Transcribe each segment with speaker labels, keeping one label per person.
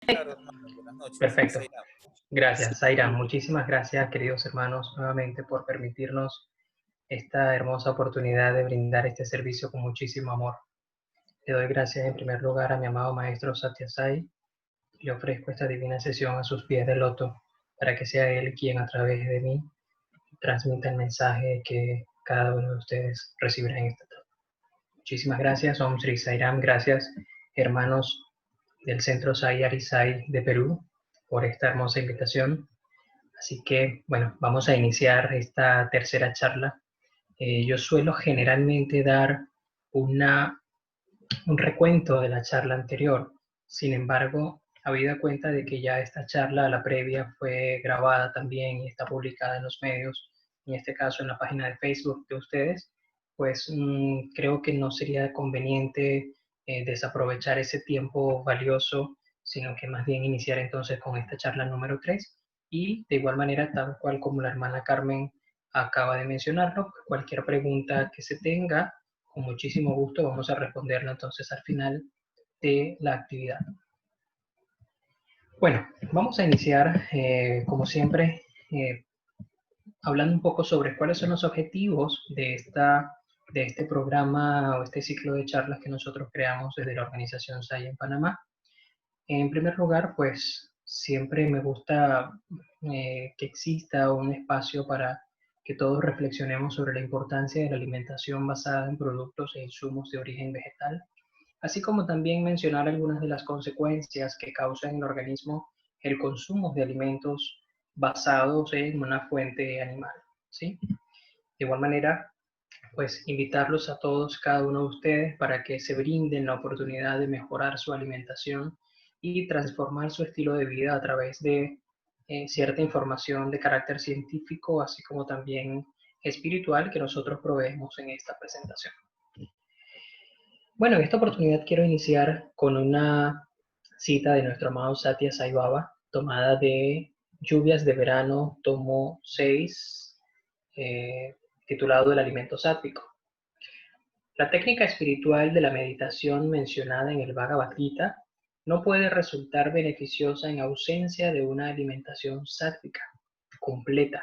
Speaker 1: Claro, hermano. Buenas noches.
Speaker 2: Perfecto.
Speaker 1: Zaira.
Speaker 2: Gracias, Zaira. Muchísimas gracias, queridos hermanos, nuevamente por permitirnos esta hermosa oportunidad de brindar este servicio con muchísimo amor. Le doy gracias en primer lugar a mi amado Maestro Satya Sai y le ofrezco esta divina sesión a sus pies de loto para que sea Él quien a través de mí transmita el mensaje que cada uno de ustedes recibirá en esta tarde. Muchísimas gracias, Om Sri Sairam. Gracias, hermanos del Centro Sai Arisai de Perú, por esta hermosa invitación. Así que, bueno, vamos a iniciar esta tercera charla. Yo suelo generalmente dar una, un recuento de la charla anterior. Sin embargo, habida cuenta de que ya esta charla, la previa, fue grabada también y está publicada en los medios, en este caso en la página de Facebook de ustedes, pues creo que no sería conveniente desaprovechar ese tiempo valioso, sino que más bien iniciar entonces con esta charla número 3 y de igual manera, tal cual como la hermana Carmen acaba de mencionarlo, pues cualquier pregunta que se tenga, con muchísimo gusto vamos a responderla entonces al final de la actividad. Bueno, vamos a iniciar, como siempre, hablando un poco sobre cuáles son los objetivos de este programa o este ciclo de charlas que nosotros creamos desde la organización SAI en Panamá. En primer lugar, pues siempre me gusta que exista un espacio para que todos reflexionemos sobre la importancia de la alimentación basada en productos e insumos de origen vegetal, así como también mencionar algunas de las consecuencias que causa en el organismo el consumo de alimentos basados en una fuente animal, ¿sí? De igual manera, pues invitarlos a todos, cada uno de ustedes, para que se brinden la oportunidad de mejorar su alimentación y transformar su estilo de vida a través de cierta información de carácter científico, así como también espiritual que nosotros proveemos en esta presentación. Bueno, en esta oportunidad quiero iniciar con una cita de nuestro amado Satya Sai Baba, tomada de Lluvias de Verano, tomo 6, titulado El alimento sáttvico. La técnica espiritual de la meditación mencionada en el Bhagavad Gita no puede resultar beneficiosa en ausencia de una alimentación sátvica, completa,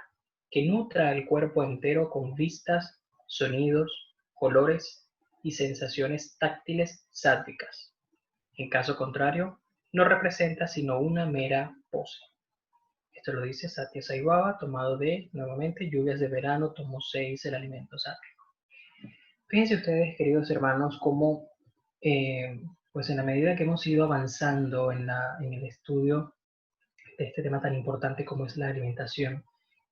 Speaker 2: que nutra al cuerpo entero con vistas, sonidos, colores y sensaciones táctiles sádvicas. En caso contrario, no representa sino una mera pose. Esto lo dice Satya Sai Baba, tomado de, nuevamente, Lluvias de Verano, tomo 6, El alimento sátvico. Fíjense ustedes, queridos hermanos, cómo, pues en la medida que hemos ido avanzando en el estudio de este tema tan importante como es la alimentación,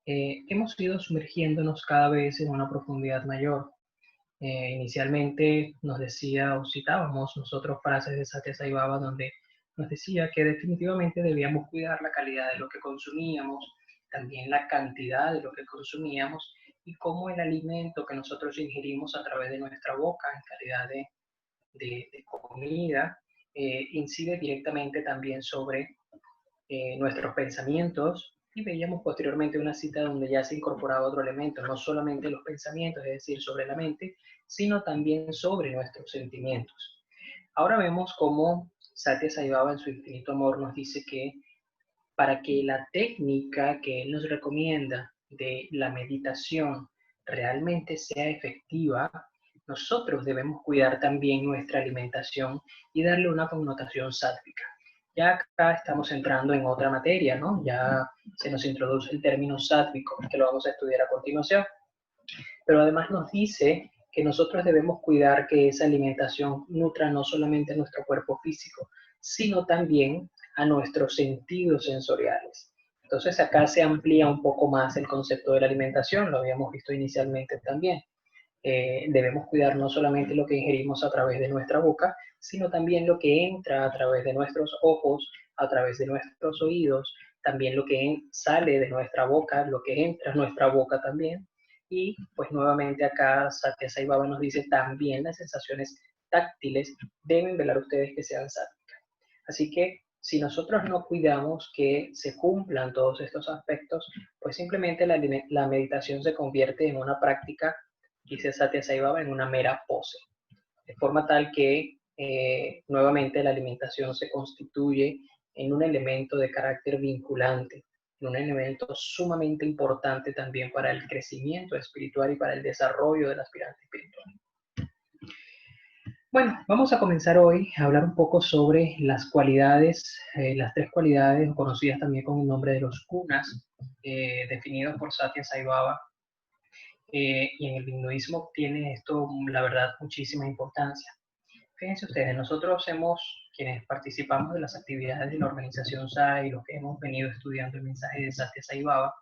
Speaker 2: hemos ido sumergiéndonos cada vez en una profundidad mayor. Inicialmente nos decía o citábamos nosotros frases de Satya Sai Baba donde nos decía que definitivamente debíamos cuidar la calidad de lo que consumíamos, también la cantidad de lo que consumíamos y cómo el alimento que nosotros ingerimos a través de nuestra boca en calidad de comida incide directamente también sobre nuestros pensamientos, y veíamos posteriormente una cita donde ya se incorporaba otro elemento, no solamente los pensamientos, es decir, sobre la mente, sino también sobre nuestros sentimientos. Ahora vemos cómo Satya Sai Baba en su infinito amor nos dice que para que la técnica que él nos recomienda de la meditación realmente sea efectiva, nosotros debemos cuidar también nuestra alimentación y darle una connotación sátvica. Ya acá estamos entrando en otra materia, ¿no? Ya se nos introduce el término sátvico, que lo vamos a estudiar a continuación. Pero además nos dice que nosotros debemos cuidar que esa alimentación nutra no solamente nuestro cuerpo físico, sino también a nuestros sentidos sensoriales. Entonces acá se amplía un poco más el concepto de la alimentación, lo habíamos visto inicialmente también. Debemos cuidar no solamente lo que ingerimos a través de nuestra boca, sino también lo que entra a través de nuestros ojos, a través de nuestros oídos, también lo que sale de nuestra boca, lo que entra a nuestra boca también. Y pues nuevamente acá Satya Sai Baba nos dice también las sensaciones táctiles deben velar ustedes que sean sátticas. Así que si nosotros no cuidamos que se cumplan todos estos aspectos, pues simplemente la meditación se convierte en una práctica, dice Satya Sai Baba, en una mera pose. De forma tal que nuevamente la alimentación se constituye en un elemento de carácter vinculante, en un elemento sumamente importante también para el crecimiento espiritual y para el desarrollo del aspirante espiritual. Bueno, vamos a comenzar hoy a hablar un poco sobre las cualidades, las tres cualidades conocidas también con el nombre de los gunas, definidos por Satya Sai Baba. Y en el hinduismo tiene esto, la verdad, muchísima importancia. Fíjense ustedes, nosotros quienes participamos de las actividades de la organización SAI, los que hemos venido estudiando el mensaje de Satya Sai Baba,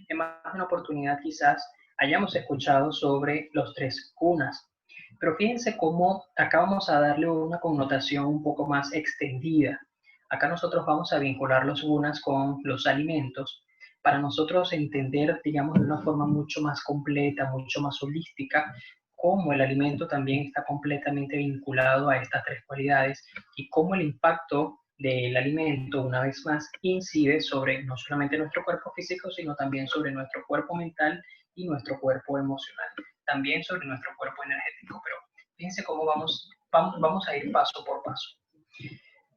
Speaker 2: en más de una oportunidad quizás hayamos escuchado sobre los tres gunas. Pero fíjense cómo acá vamos a darle una connotación un poco más extendida. Acá nosotros vamos a vincular los gunas con los alimentos para nosotros entender, digamos, de una forma mucho más completa, mucho más holística, cómo el alimento también está completamente vinculado a estas tres cualidades y cómo el impacto del alimento, una vez más, incide sobre no solamente nuestro cuerpo físico, sino también sobre nuestro cuerpo mental y nuestro cuerpo emocional, también sobre nuestro cuerpo energético. Pero fíjense cómo vamos a ir paso por paso.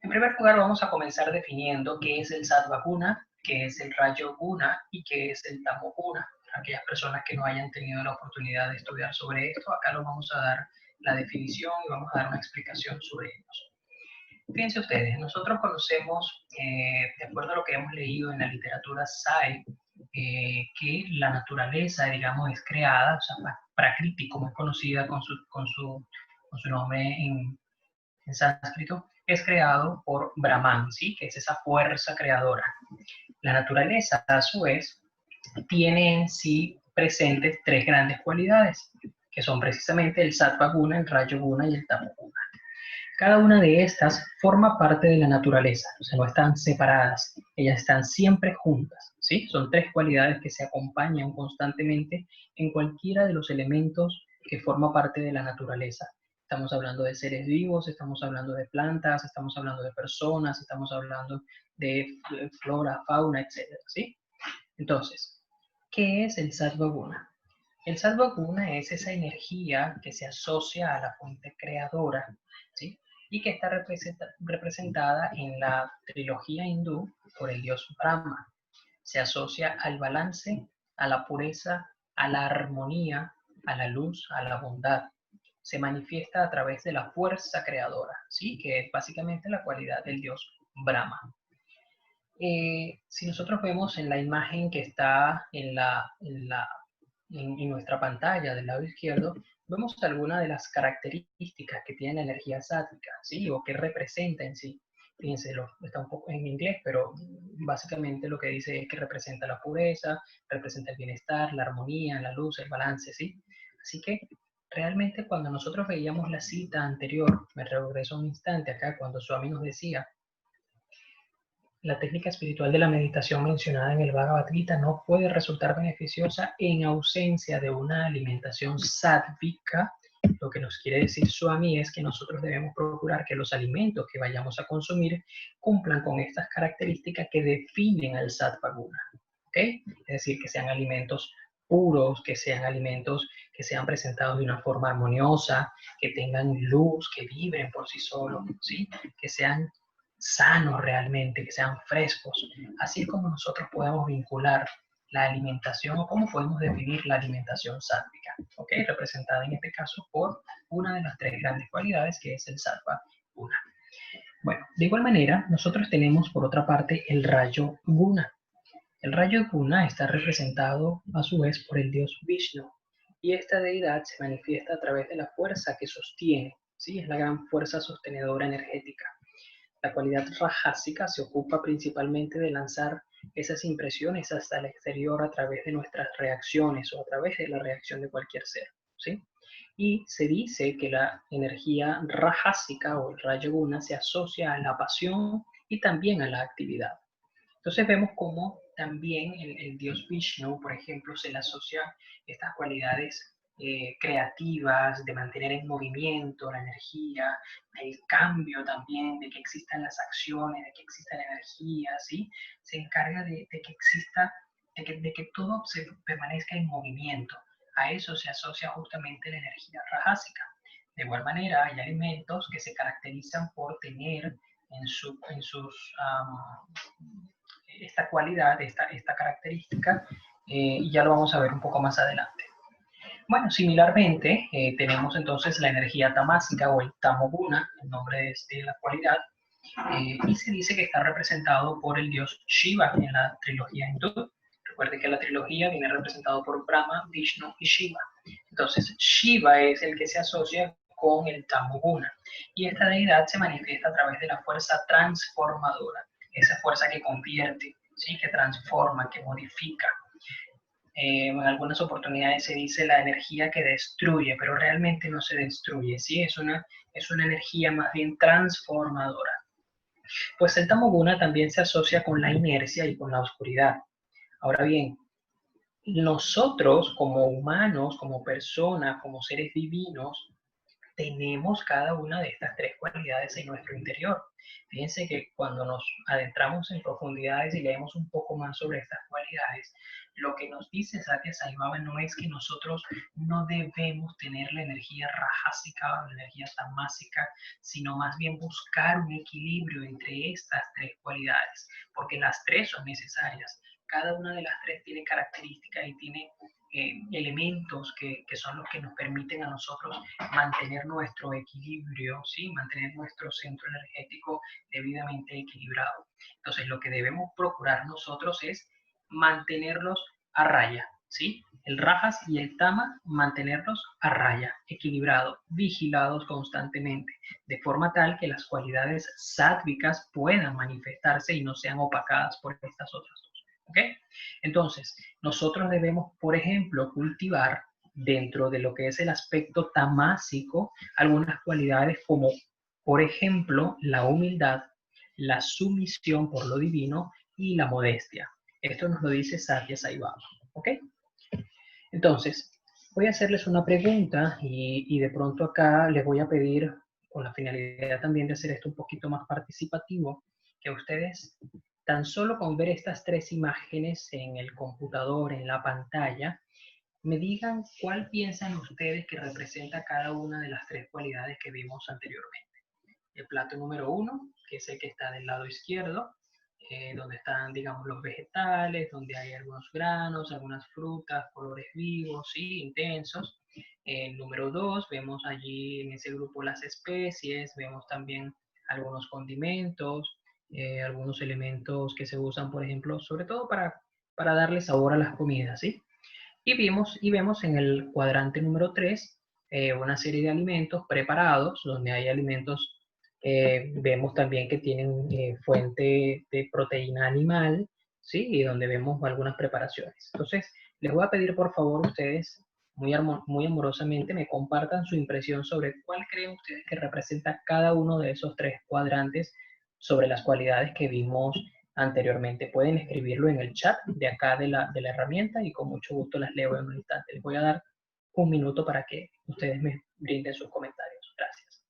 Speaker 2: En primer lugar, vamos a comenzar definiendo qué es el Sattva Guna, qué es el Rajo Guna y qué es el Tamo Guna. Para aquellas personas que no hayan tenido la oportunidad de estudiar sobre esto, acá lo vamos a dar la definición y vamos a dar una explicación sobre ellos. Fíjense ustedes, nosotros conocemos, de acuerdo a lo que hemos leído en la literatura Sai, que la naturaleza, digamos, es creada, o sea, Prakriti, como es conocida con su nombre en sánscrito, es creado por Brahman, ¿sí? Que es esa fuerza creadora. La naturaleza, a su vez, tiene en sí presentes tres grandes cualidades, que son precisamente el Sattva Guna, el Rajo Guna y el Tamo Guna. Cada una de estas forma parte de la naturaleza, o sea, no están separadas, ellas están siempre juntas, ¿sí? Son tres cualidades que se acompañan constantemente en cualquiera de los elementos que forma parte de la naturaleza. Estamos hablando de seres vivos, estamos hablando de plantas, estamos hablando de personas, estamos hablando de flora, fauna, etcétera, ¿sí? Entonces, ¿qué es el Sattva Guna? El Sattva Guna es esa energía que se asocia a la fuente creadora, ¿sí? Y que está representada en la trilogía hindú por el dios Brahma. Se asocia al balance, a la pureza, a la armonía, a la luz, a la bondad. Se manifiesta a través de la fuerza creadora, ¿sí? Que es básicamente la cualidad del dios Brahma. Si nosotros vemos en la imagen que está en nuestra pantalla del lado izquierdo, vemos algunas de las características que tiene la energía sátrica, ¿sí? O que representa en sí. Fíjense, está un poco en inglés, pero básicamente lo que dice es que representa la pureza, representa el bienestar, la armonía, la luz, el balance, ¿sí? Así que realmente cuando nosotros veíamos la cita anterior, me regreso un instante acá, cuando Swami nos decía la técnica espiritual de la meditación mencionada en el Bhagavad Gita no puede resultar beneficiosa en ausencia de una alimentación sádvica. Lo que nos quiere decir Swami es que nosotros debemos procurar que los alimentos que vayamos a consumir cumplan con estas características que definen al Sattva Guna. ¿Okay? Es decir, que sean alimentos puros, que sean alimentos que sean presentados de una forma armoniosa, que tengan luz, que vibren por sí solos, ¿sí? Que sean sanos realmente, que sean frescos. Así es como nosotros podemos vincular la alimentación o cómo podemos definir la alimentación sátvica, ¿ok? Representada en este caso por una de las tres grandes cualidades que es el sattva guna. Bueno, de igual manera, nosotros tenemos por otra parte el rayo guna. El rayo guna está representado a su vez por el dios Vishnu y esta deidad se manifiesta a través de la fuerza que sostiene, ¿sí? Es la gran fuerza sostenedora energética. La cualidad rajásica se ocupa principalmente de lanzar esas impresiones hasta el exterior a través de nuestras reacciones o a través de la reacción de cualquier ser, ¿sí? Y se dice que la energía rajásica o el rayo guna se asocia a la pasión y también a la actividad. Entonces vemos cómo también el dios Vishnu, por ejemplo, se le asocia estas cualidades creativas, de mantener en movimiento la energía, el cambio también, de que existan las acciones, de que exista la energía, ¿sí? Se encarga de que exista, de que todo se permanezca en movimiento. A eso se asocia justamente la energía rajásica. De igual manera, hay alimentos que se caracterizan por tener en sus esta cualidad, esta característica, y ya lo vamos a ver un poco más adelante. Bueno, similarmente, tenemos entonces la energía tamásica o el tamoguna, el nombre de la cualidad, y se dice que está representado por el dios Shiva en la trilogía hindú. Recuerde que la trilogía viene representado por Brahma, Vishnu y Shiva. Entonces, Shiva es el que se asocia con el tamoguna, y esta deidad se manifiesta a través de la fuerza transformadora, esa fuerza que convierte, ¿sí? Que transforma, que modifica. En algunas oportunidades se dice la energía que destruye, pero realmente no se destruye, ¿sí? Es una energía más bien transformadora. Pues el tamoguna también se asocia con la inercia y con la oscuridad. Ahora bien, nosotros como humanos, como personas, como seres divinos, tenemos cada una de estas tres cualidades en nuestro interior. Fíjense que cuando nos adentramos en profundidades y leemos un poco más sobre estas cualidades, lo que nos dice Satya Sai Baba no es que nosotros no debemos tener la energía rajásica o la energía tamásica, sino más bien buscar un equilibrio entre estas tres cualidades, porque las tres son necesarias. Cada una de las tres tiene características y tiene elementos que son los que nos permiten a nosotros mantener nuestro equilibrio, ¿sí? Mantener nuestro centro energético debidamente equilibrado. Entonces, lo que debemos procurar nosotros es mantenerlos a raya, ¿sí? El rajas y el tama, mantenerlos a raya, equilibrados, vigilados constantemente, de forma tal que las cualidades sádvicas puedan manifestarse y no sean opacadas por estas otras dos, ¿ok? Entonces, nosotros debemos, por ejemplo, cultivar dentro de lo que es el aspecto tamásico algunas cualidades como, por ejemplo, la humildad, la sumisión por lo divino y la modestia. Esto nos lo dice Satya Sai Baba, ¿ok? Entonces, voy a hacerles una pregunta y de pronto acá les voy a pedir, con la finalidad también de hacer esto un poquito más participativo, que ustedes, tan solo con ver estas tres imágenes en el computador, en la pantalla, me digan cuál piensan ustedes que representa cada una de las tres cualidades que vimos anteriormente. El plato número uno, que es el que está del lado izquierdo, donde están, digamos, los vegetales, donde hay algunos granos, algunas frutas, colores vivos, ¿sí? Intensos. El número dos, vemos allí en ese grupo las especies, vemos también algunos condimentos, algunos elementos que se usan, por ejemplo, sobre todo para darle sabor a las comidas, ¿sí? Y vemos en el cuadrante número 3 una serie de alimentos preparados, donde hay alimentos, vemos también que tienen fuente de proteína animal, ¿sí? Y donde vemos algunas preparaciones. Entonces, les voy a pedir por favor ustedes, muy amorosamente, me compartan su impresión sobre cuál creen ustedes que representa cada uno de esos tres cuadrantes sobre las cualidades que vimos anteriormente. Pueden escribirlo en el chat de acá de la herramienta y con mucho gusto las leo en un instante. Les voy a dar un minuto para que ustedes me brinden sus comentarios. Gracias.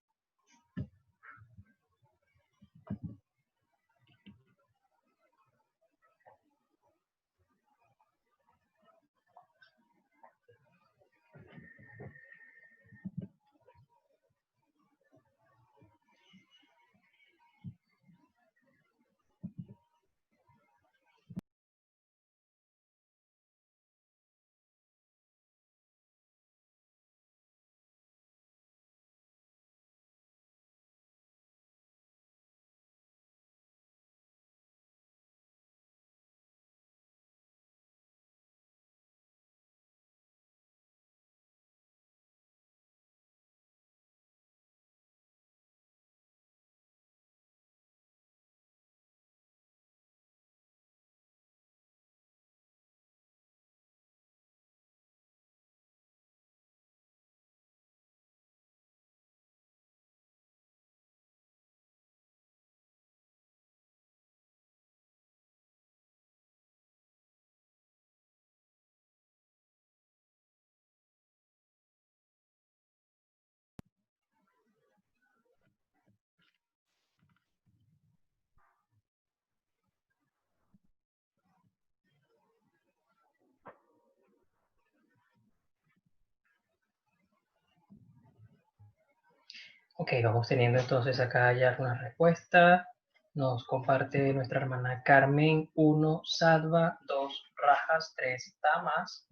Speaker 2: Ok, vamos teniendo entonces acá ya alguna respuesta. Nos comparte nuestra hermana Carmen, 1 sattva, 2 rajas, 3 tamas.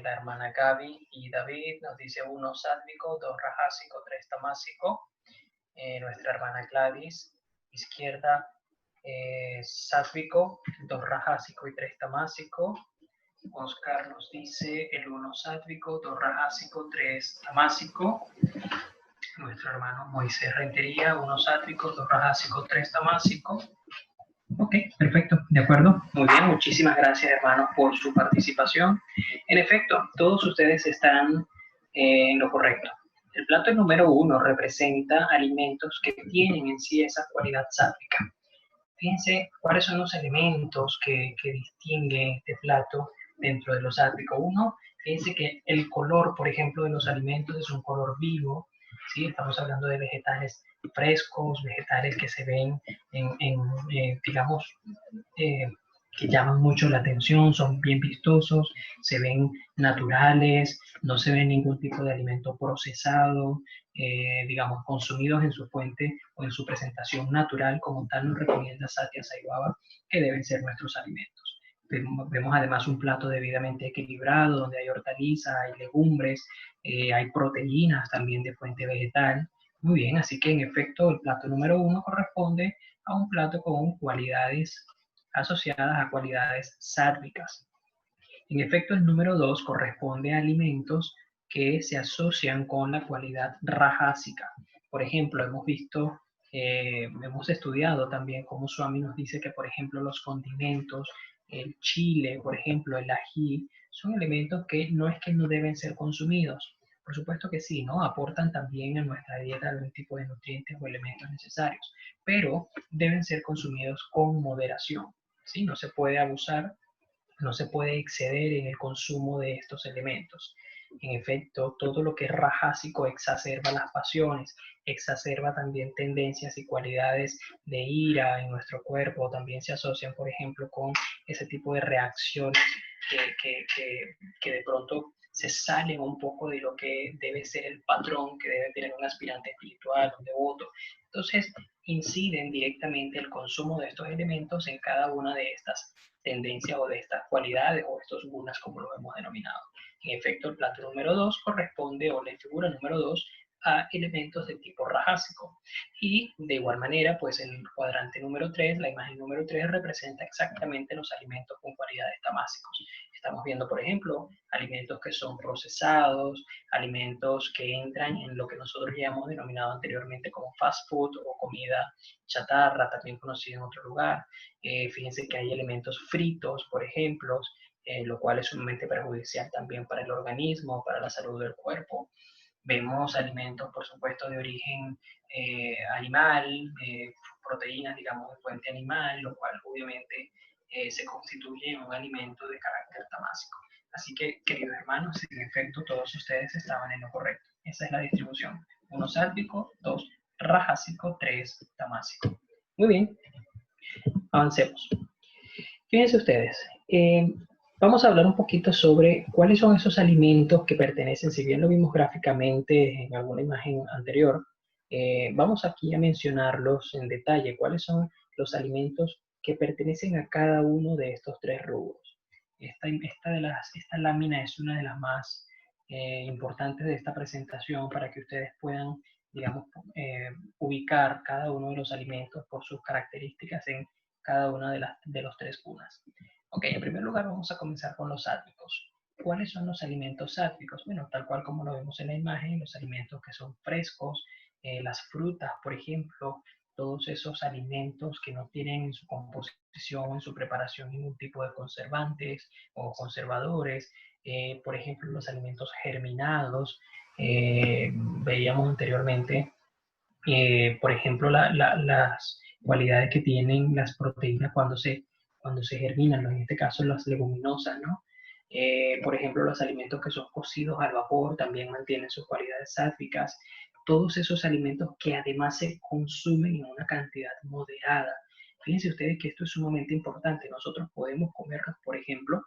Speaker 2: La hermana Gaby y David nos dice 1 sádvico, 2 rajásico, 3 tamásico. Nuestra hermana Gladys, izquierda, sádvico, 2 rajásico y 3 tamásico. Oscar nos dice el 1 sádvico, 2 rajásico, 3 tamásico. Nuestro hermano Moisés Rentería, 1 sádvico, 2 rajásico, 3 tamásico. Ok, perfecto, de acuerdo. Muy bien, muchísimas gracias hermanos por su participación. En efecto, todos ustedes están en lo correcto. El plato número 1 representa alimentos que tienen en sí esa cualidad sádvica. Fíjense cuáles son los elementos que distinguen este plato dentro de lo sádvico. Uno, fíjense que el color, por ejemplo, de los alimentos es un color vivo, ¿sí? Estamos hablando de vegetales frescos, vegetales que se ven digamos, eh, que llaman mucho la atención, son bien vistosos, se ven naturales, no se ve ningún tipo de alimento procesado, digamos, consumidos en su fuente o en su presentación natural, como tal nos recomienda Satya Sai Baba, que deben ser nuestros alimentos. Vemos además un plato debidamente equilibrado, donde hay hortalizas, hay legumbres, hay proteínas también de fuente vegetal. Muy bien, así que en efecto el plato número 1 corresponde a un plato con cualidades asociadas a cualidades sádvicas. En efecto, el número 2 corresponde a alimentos que se asocian con la cualidad rajásica. Por ejemplo, hemos estudiado también cómo Swami nos dice que, por ejemplo, los condimentos, el chile, por ejemplo, el ají, son elementos que no es que no deben ser consumidos. Por supuesto que sí, ¿no? Aportan también a nuestra dieta algún tipo de nutrientes o elementos necesarios, pero deben ser consumidos con moderación, ¿sí? No se puede abusar, no se puede exceder en el consumo de estos elementos. En efecto, todo lo que es rajásico exacerba las pasiones, exacerba también tendencias y cualidades de ira en nuestro cuerpo, también se asocian, por ejemplo, con ese tipo de reacciones que de pronto se salen un poco de lo que debe ser el patrón que debe tener un aspirante espiritual, un devoto. Entonces, inciden directamente el consumo de estos elementos en cada una de estas tendencias o de estas cualidades o estos gunas como lo hemos denominado. En efecto, el plato número 2 corresponde, o la figura número 2, a elementos de tipo rajásico. Y de igual manera, pues el cuadrante número 3, la imagen número 3, representa exactamente los alimentos con cualidades tamásicos. Estamos viendo, por ejemplo, alimentos que son procesados, alimentos que entran en lo que nosotros ya hemos denominado anteriormente como fast food o comida chatarra, también conocida en otro lugar. Fíjense que hay elementos fritos, por ejemplo, lo cual es sumamente perjudicial también para el organismo, para la salud del cuerpo. Vemos alimentos, por supuesto, de origen animal, proteínas, digamos, de fuente animal, lo cual obviamente se constituye en un alimento de carácter tamásico. Así que, queridos hermanos, en efecto, todos ustedes estaban en lo correcto. Esa es la distribución. 1 sálvico, 2 rajásico, 3 tamásico. Muy bien, avancemos. Fíjense ustedes, vamos a hablar un poquito sobre cuáles son esos alimentos que pertenecen, si bien lo vimos gráficamente en alguna imagen anterior, vamos aquí a mencionarlos en detalle, cuáles son los alimentos que pertenecen a cada uno de estos tres rubros. Esta lámina es una de las más importantes de esta presentación para que ustedes puedan, digamos, ubicar cada uno de los alimentos por sus características en cada una de los tres gunas. Ok, en primer lugar vamos a comenzar con los sádvicos. ¿Cuáles son los alimentos sádvicos? Bueno, tal cual como lo vemos en la imagen, los alimentos que son frescos, las frutas, por ejemplo, todos esos alimentos que no tienen en su composición, en su preparación ningún tipo de conservantes o conservadores, por ejemplo, los alimentos germinados, veíamos anteriormente, por ejemplo, las cualidades que tienen las proteínas cuando se germinan, ¿no? En este caso las leguminosas, ¿no? Por ejemplo, los alimentos que son cocidos al vapor también mantienen sus cualidades sádvicas. Todos esos alimentos que además se consumen en una cantidad moderada. Fíjense ustedes que esto es sumamente importante. Nosotros podemos comernos, por ejemplo,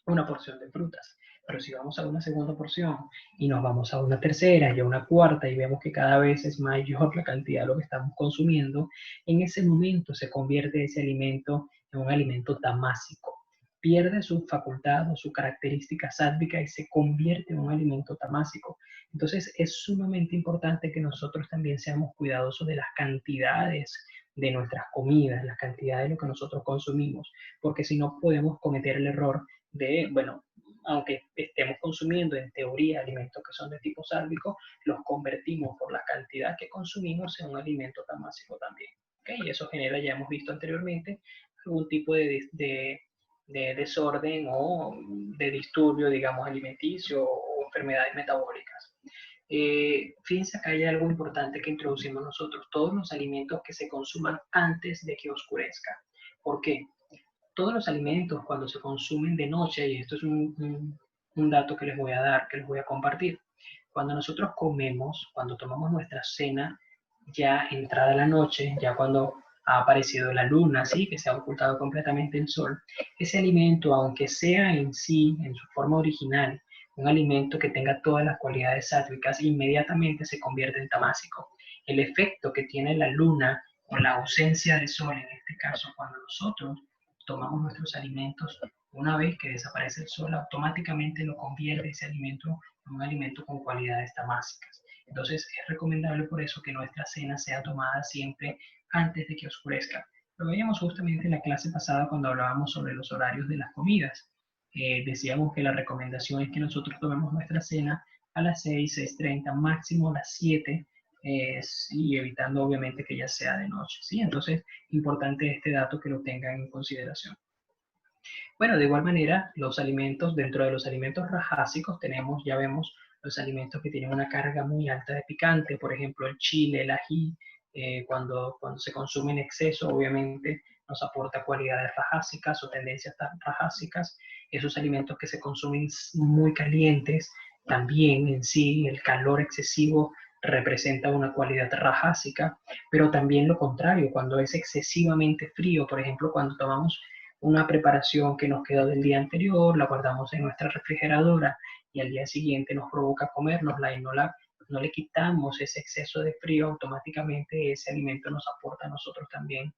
Speaker 2: una porción de frutas, Pero si vamos a una segunda porción y nos vamos a una tercera y a una cuarta y vemos que cada vez es mayor la cantidad de lo que estamos consumiendo, en ese momento se convierte ese alimento en un alimento tamásico. Pierde su facultad o su característica sádvica y se convierte en un alimento tamásico. Entonces es sumamente importante que nosotros también seamos cuidadosos de las cantidades de nuestras comidas, las cantidades de lo que nosotros consumimos, porque si no podemos cometer el error de, bueno, aunque estemos consumiendo en teoría alimentos que son de tipo sálvico, los convertimos por la cantidad que consumimos en un alimento tamásico también. ¿Okay? Y eso genera, ya hemos visto anteriormente, algún tipo de desorden o de disturbio, digamos, alimenticio o enfermedades metabólicas. Fíjense acá hay algo importante que introducimos nosotros, todos los alimentos que se consuman antes de que oscurezca. ¿Por qué? Todos los alimentos cuando se consumen de noche, y esto es un dato que les voy a dar, que les voy a compartir, cuando nosotros comemos, cuando tomamos nuestra cena, ya entrada la noche, ya cuando ha aparecido la luna, ¿sí? Que se ha ocultado completamente el sol, ese alimento, aunque sea en sí, en su forma original, un alimento que tenga todas las cualidades sáttvicas, inmediatamente se convierte en tamásico. El efecto que tiene la luna o la ausencia de sol, en este caso, cuando nosotros tomamos nuestros alimentos, una vez que desaparece el sol, automáticamente lo convierte ese alimento en un alimento con cualidades tamásicas. Entonces es recomendable por eso que nuestra cena sea tomada siempre antes de que oscurezca. Lo veíamos justamente en la clase pasada cuando hablábamos sobre los horarios de las comidas. Decíamos que la recomendación es que nosotros tomemos nuestra cena a las 6, 6:30, máximo a las 7, y evitando obviamente que ya sea de noche, ¿sí? Entonces, importante este dato que lo tengan en consideración. Bueno, de igual manera, los alimentos, dentro de los alimentos rajásicos tenemos, ya vemos, los alimentos que tienen una carga muy alta de picante, por ejemplo, el chile, el ají, cuando se consume en exceso, obviamente nos aporta cualidades rajásicas o tendencias rajásicas. Esos alimentos que se consumen muy calientes, también en sí el calor excesivo representa una cualidad rajásica, pero también lo contrario, cuando es excesivamente frío, por ejemplo, cuando tomamos una preparación que nos quedó del día anterior, la guardamos en nuestra refrigeradora y al día siguiente nos provoca comérnosla y no le quitamos ese exceso de frío, automáticamente ese alimento nos aporta a nosotros también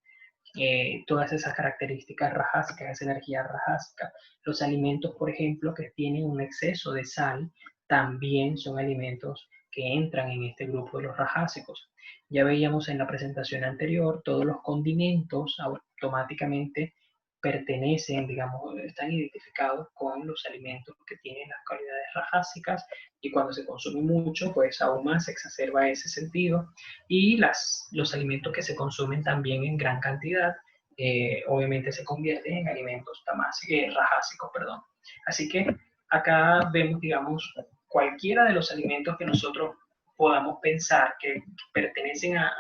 Speaker 2: todas esas características rajásicas, esa energía rajásica. Los alimentos, por ejemplo, que tienen un exceso de sal, también son alimentos que entran en este grupo de los rajásicos. Ya veíamos en la presentación anterior, todos los condimentos automáticamente pertenecen, digamos, están identificados con los alimentos que tienen las cualidades rajásicas y cuando se consume mucho, pues aún más se exacerba ese sentido y los alimentos que se consumen también en gran cantidad, obviamente se convierten en alimentos rajásicos, perdón. Así que acá vemos, digamos, cualquiera de los alimentos que nosotros podamos pensar que pertenecen a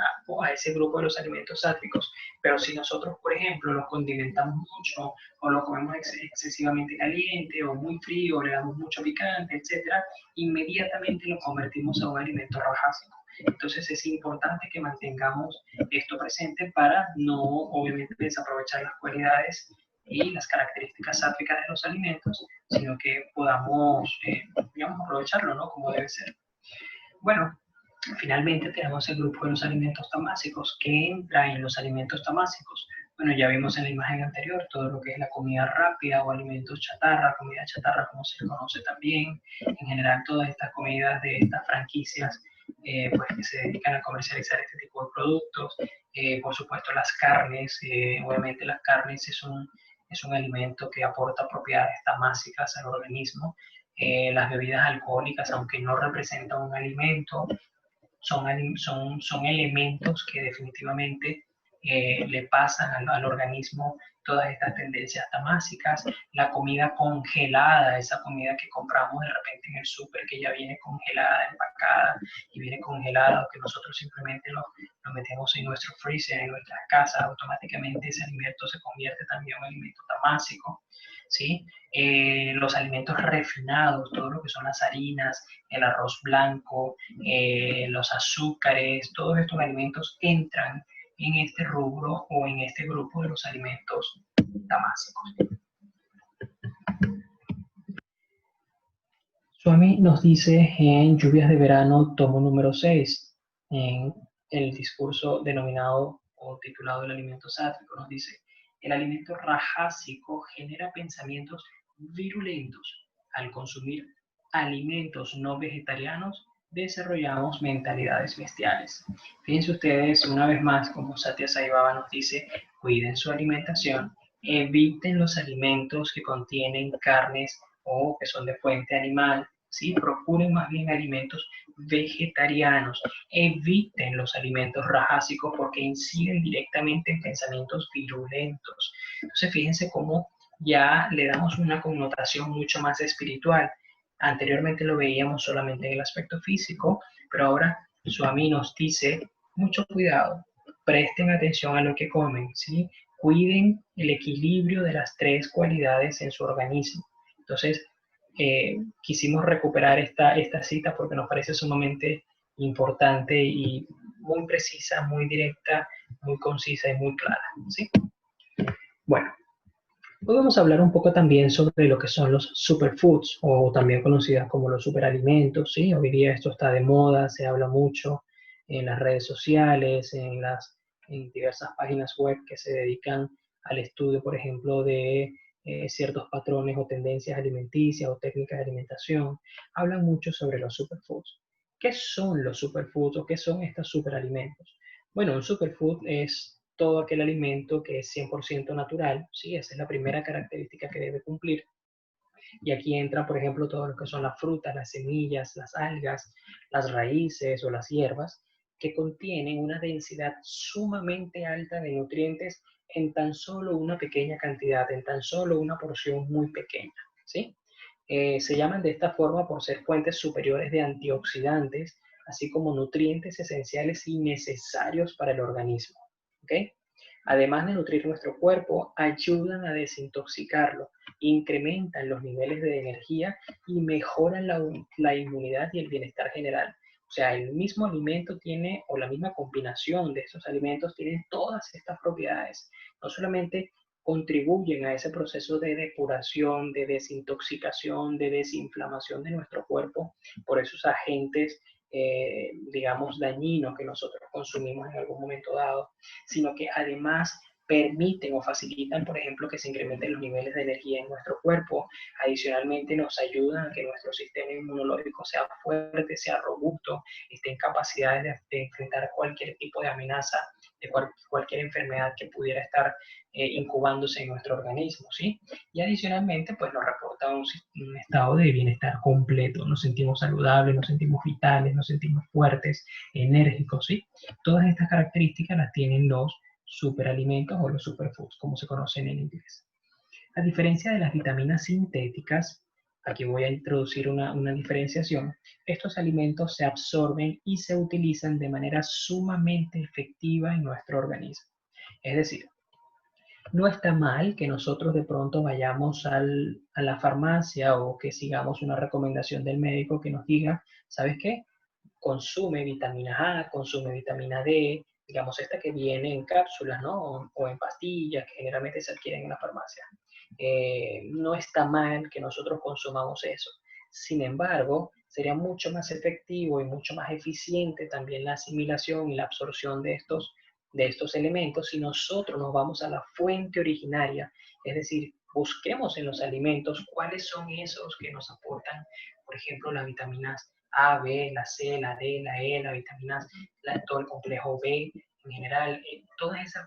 Speaker 2: ese grupo de los alimentos sádvicos, pero si nosotros, por ejemplo, los condimentamos mucho o lo comemos excesivamente caliente o muy frío, o le damos mucho picante, etcétera, inmediatamente lo convertimos a un alimento rajásico. Entonces es importante que mantengamos esto presente para no, obviamente, desaprovechar las cualidades y las características sádvicas de los alimentos, sino que podamos, digamos, aprovecharlo, ¿no? Como debe ser. Bueno, finalmente tenemos el grupo de los alimentos tamásicos. ¿Qué entra en los alimentos tamásicos? Bueno, ya vimos en la imagen anterior todo lo que es la comida rápida o alimentos chatarra, comida chatarra como se le conoce también. En general, todas estas comidas de estas franquicias pues, que se dedican a comercializar este tipo de productos. Por supuesto, las carnes. Obviamente, las carnes es un alimento que aporta propiedades tamásicas al organismo. Las bebidas alcohólicas, aunque no representan un alimento, son elementos que definitivamente le pasan al organismo todas estas tendencias tamásicas. La comida congelada, esa comida que compramos de repente en el súper que ya viene congelada, empacada y viene congelada, o que nosotros simplemente lo metemos en nuestro freezer, en nuestras casas, automáticamente ese alimento se convierte también en un alimento tamásico. ¿Sí? Los alimentos refinados, todo lo que son las harinas, el arroz blanco, los azúcares, todos estos alimentos entran en este rubro o en este grupo de los alimentos tamásicos. Swami nos dice en Lluvias de Verano, tomo número 6, en el discurso denominado o titulado El alimento sátrico, nos dice, el alimento rajásico genera pensamientos virulentos. Al consumir alimentos no vegetarianos, desarrollamos mentalidades bestiales. Fíjense ustedes, una vez más, como Satya Sai Baba nos dice, cuiden su alimentación, eviten los alimentos que contienen carnes o que son de fuente animal, ¿sí? Procuren más bien alimentos vegetarianos, eviten los alimentos rajásicos porque inciden directamente en pensamientos virulentos. Entonces fíjense cómo ya le damos una connotación mucho más espiritual. Anteriormente lo veíamos solamente en el aspecto físico, pero ahora Swami nos dice, mucho cuidado, presten atención a lo que comen, ¿sí? Cuiden el equilibrio de las tres cualidades en su organismo. Entonces, quisimos recuperar esta cita porque nos parece sumamente importante y muy precisa, muy directa, muy concisa y muy clara, ¿sí? Bueno, hoy vamos a hablar un poco también sobre lo que son los superfoods o también conocidas como los superalimentos, ¿sí? Hoy día esto está de moda, se habla mucho en las redes sociales, en diversas páginas web que se dedican al estudio, por ejemplo, de ciertos patrones o tendencias alimenticias o técnicas de alimentación. Hablan mucho sobre los superfoods. ¿Qué son los superfoods o qué son estos superalimentos? Bueno, un superfood es todo aquel alimento que es 100% natural, ¿sí? Esa es la primera característica que debe cumplir. Y aquí entra, por ejemplo, todo lo que son las frutas, las semillas, las algas, las raíces o las hierbas, que contienen una densidad sumamente alta de nutrientes en tan solo una pequeña cantidad, en tan solo una porción muy pequeña, ¿sí? Se llaman de esta forma por ser fuentes superiores de antioxidantes, así como nutrientes esenciales y necesarios para el organismo. ¿Okay? Además de nutrir nuestro cuerpo, ayudan a desintoxicarlo, incrementan los niveles de energía y mejoran la inmunidad y el bienestar general. O sea, el mismo alimento tiene, o la misma combinación de estos alimentos tienen todas estas propiedades. No solamente contribuyen a ese proceso de depuración, de desintoxicación, de desinflamación de nuestro cuerpo por esos agentes, digamos, dañinos que nosotros consumimos en algún momento dado, sino que además permiten o facilitan, por ejemplo, que se incrementen los niveles de energía en nuestro cuerpo. Adicionalmente, nos ayudan a que nuestro sistema inmunológico sea fuerte, sea robusto, esté en capacidad de enfrentar cualquier tipo de amenaza, de cualquier enfermedad que pudiera estar incubándose en nuestro organismo, ¿sí? Y adicionalmente, pues nos reporta un estado de bienestar completo. Nos sentimos saludables, nos sentimos vitales, nos sentimos fuertes, enérgicos, ¿sí? Todas estas características las tienen los superalimentos o los superfoods, como se conocen en inglés. A diferencia de las vitaminas sintéticas, aquí voy a introducir una diferenciación, estos alimentos se absorben y se utilizan de manera sumamente efectiva en nuestro organismo. Es decir, no está mal que nosotros de pronto vayamos a la farmacia o que sigamos una recomendación del médico que nos diga, ¿sabes qué? Consume vitamina A, consume vitamina D, digamos esta que viene en cápsulas, ¿no? O en pastillas que generalmente se adquieren en la farmacia. No está mal que nosotros consumamos eso. Sin embargo, sería mucho más efectivo y mucho más eficiente también la asimilación y la absorción de estos elementos si nosotros nos vamos a la fuente originaria, es decir, busquemos en los alimentos cuáles son esos que nos aportan, por ejemplo, las vitaminas A, B, la C, la D, la E, las vitaminas, todo el complejo B, en general, todas esas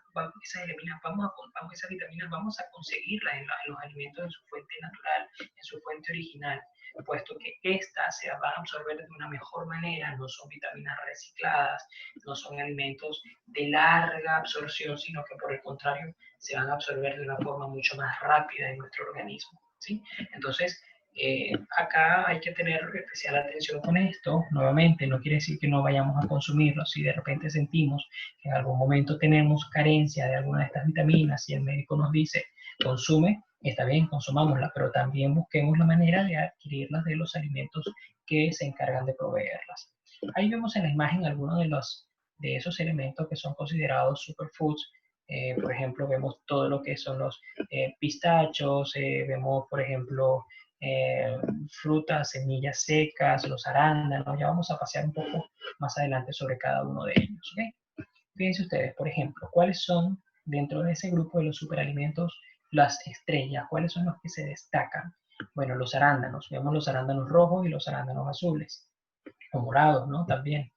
Speaker 2: vitaminas vamos a conseguirlas en los alimentos en su fuente natural, en su fuente original, puesto que estas se van a absorber de una mejor manera, no son vitaminas recicladas, no son alimentos de larga absorción, sino que por el contrario se van a absorber de una forma mucho más rápida en nuestro organismo, ¿sí? Entonces, acá hay que tener especial atención con esto. Nuevamente, no quiere decir que no vayamos a consumirlo. Si de repente sentimos que en algún momento tenemos carencia de alguna de estas vitaminas y el médico nos dice, consume, está bien, consumámosla, pero también busquemos la manera de adquirirlas de los alimentos que se encargan de proveerlas. Ahí vemos en la imagen algunos de esos elementos que son considerados superfoods. Por ejemplo, vemos todo lo que son los pistachos, vemos, por ejemplo, frutas, semillas secas, los arándanos. Ya vamos a pasear un poco más adelante sobre cada uno de ellos. ¿Okay? Fíjense ustedes, por ejemplo, cuáles son dentro de ese grupo de los superalimentos las estrellas, cuáles son los que se destacan. Bueno, los arándanos, vemos los arándanos rojos y los arándanos azules, o morados, ¿no? También,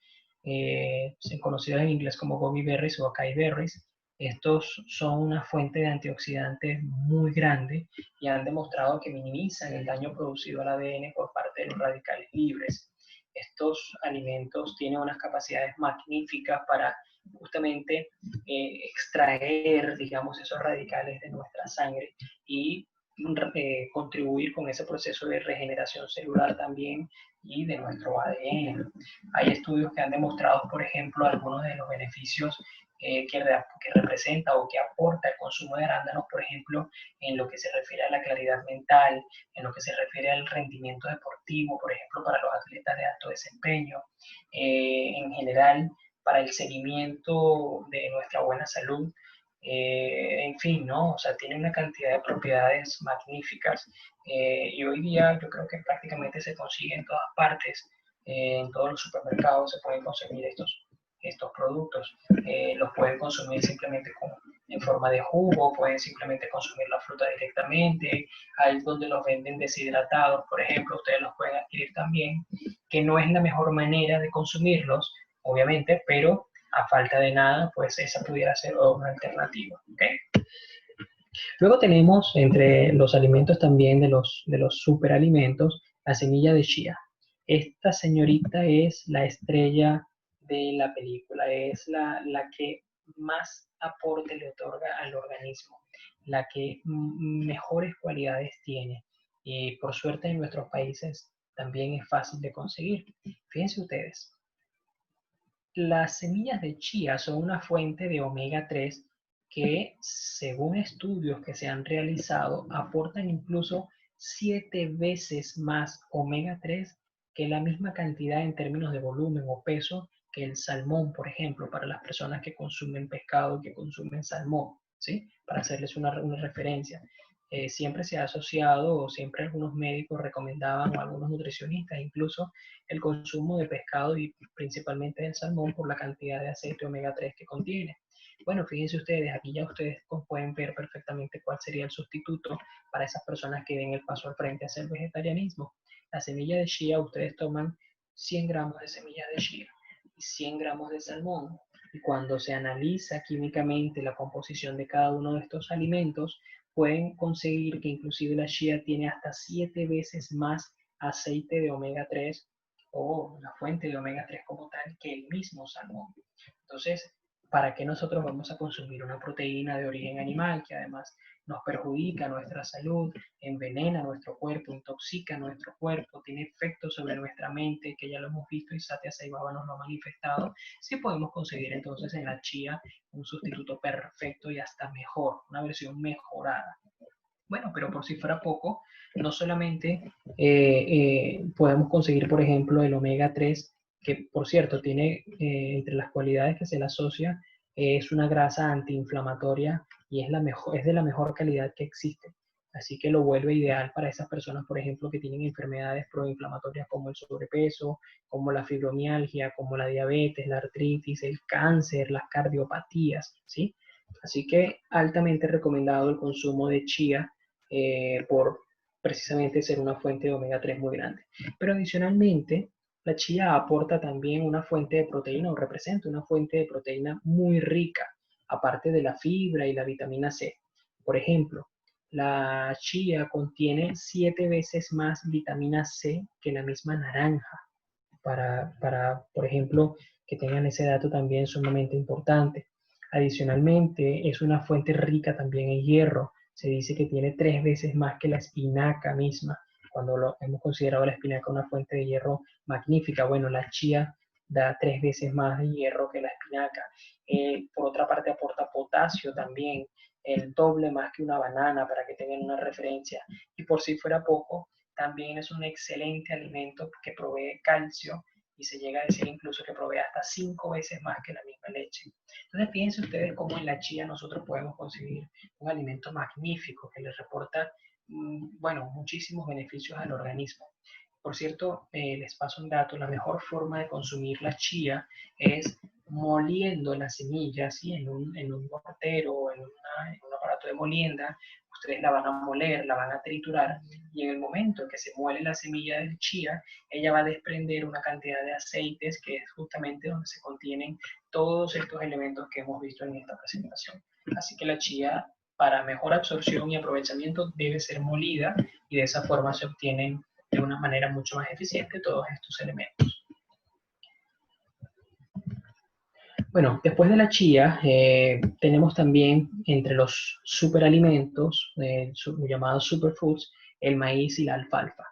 Speaker 2: conocidos en inglés como goji berries o acai berries. Estos son una fuente de antioxidantes muy grande y han demostrado que minimizan el daño producido al ADN por parte de los radicales libres. Estos alimentos tienen unas capacidades magníficas para justamente extraer, digamos, esos radicales de nuestra sangre y contribuir con ese proceso de regeneración celular también y de nuestro ADN. Hay estudios que han demostrado, por ejemplo, algunos de los beneficios que representa o que aporta el consumo de arándanos, por ejemplo, en lo que se refiere a la claridad mental, en lo que se refiere al rendimiento deportivo, por ejemplo, para los atletas de alto desempeño, en general, para el seguimiento de nuestra buena salud, en fin, ¿no? O sea, tiene una cantidad de propiedades magníficas y hoy día yo creo que prácticamente se consigue en todas partes, en todos los supermercados se pueden conseguir estos productos. Los pueden consumir simplemente en forma de jugo, pueden simplemente consumir la fruta directamente, hay donde los venden deshidratados, por ejemplo, ustedes los pueden adquirir también, que no es la mejor manera de consumirlos, obviamente, pero a falta de nada, pues esa pudiera ser una alternativa. ¿Okay? Luego tenemos entre los alimentos también de los superalimentos la semilla de chía. Esta señorita es la estrella de la película, es la que más aporte le otorga al organismo, la que mejores cualidades tiene. Y por suerte en nuestros países también es fácil de conseguir. Fíjense ustedes, las semillas de chía son una fuente de omega 3 que, según estudios que se han realizado, aportan incluso 7 veces más omega 3 que la misma cantidad en términos de volumen o peso que el salmón, por ejemplo, para las personas que consumen pescado y que consumen salmón, ¿sí? Para hacerles una referencia. Siempre se ha asociado, o siempre algunos médicos recomendaban, o algunos nutricionistas incluso, el consumo de pescado y principalmente del salmón por la cantidad de aceite omega 3 que contiene. Bueno, fíjense ustedes, aquí ya ustedes pueden ver perfectamente cuál sería el sustituto para esas personas que den el paso al frente hacia el vegetarianismo. La semilla de chía, ustedes toman 100 gramos de semillas de chía y 100 gramos de salmón. Y cuando se analiza químicamente la composición de cada uno de estos alimentos, pueden conseguir que inclusive la chía tiene hasta 7 veces más aceite de omega 3 o una fuente de omega 3 como tal que el mismo salmón. Entonces, ¿para qué nosotros vamos a consumir una proteína de origen animal que además nos perjudica nuestra salud, envenena nuestro cuerpo, intoxica nuestro cuerpo, tiene efectos sobre nuestra mente, que ya lo hemos visto y Satya Sai Baba nos lo ha manifestado? Sí podemos conseguir entonces en la chía un sustituto perfecto y hasta mejor, una versión mejorada. Bueno, pero por si fuera poco, no solamente podemos conseguir, por ejemplo, el omega 3, que por cierto tiene entre las cualidades que se le asocia, es una grasa antiinflamatoria y es de la mejor calidad que existe. Así que lo vuelve ideal para esas personas, por ejemplo, que tienen enfermedades proinflamatorias como el sobrepeso, como la fibromialgia, como la diabetes, la artritis, el cáncer, las cardiopatías, ¿sí? Así que altamente recomendado el consumo de chía por precisamente ser una fuente de omega 3 muy grande. Pero adicionalmente, la chía aporta también una fuente de proteína o representa una fuente de proteína muy rica, aparte de la fibra y la vitamina C. Por ejemplo, la chía contiene 7 veces más vitamina C que la misma naranja. Por ejemplo, que tengan ese dato también sumamente importante. Adicionalmente, es una fuente rica también en hierro. Se dice que tiene 3 veces más que la espinaca misma. Cuando hemos considerado la espinaca una fuente de hierro magnífica, bueno, la chía da 3 veces más de hierro que la espinaca. Por otra parte, aporta potasio también, el doble más que una banana, para que tengan una referencia. Y por si fuera poco, también es un excelente alimento que provee calcio y se llega a decir incluso que provee hasta 5 veces más que la misma leche. Entonces fíjense ustedes cómo en la chía nosotros podemos conseguir un alimento magnífico que les reporta bueno, muchísimos beneficios al organismo. Por cierto, les paso un dato, la mejor forma de consumir la chía es moliendo las semillas, ¿sí? En un mortero o en un aparato de molienda. Ustedes la van a moler, la van a triturar, y en el momento en que se muele la semilla del chía, ella va a desprender una cantidad de aceites que es justamente donde se contienen todos estos elementos que hemos visto en esta presentación. Así que la chía, para mejor absorción y aprovechamiento, debe ser molida, y de esa forma se obtienen de una manera mucho más eficiente todos estos elementos. Bueno, después de la chía, tenemos también entre los superalimentos, llamados superfoods, el maíz y la alfalfa.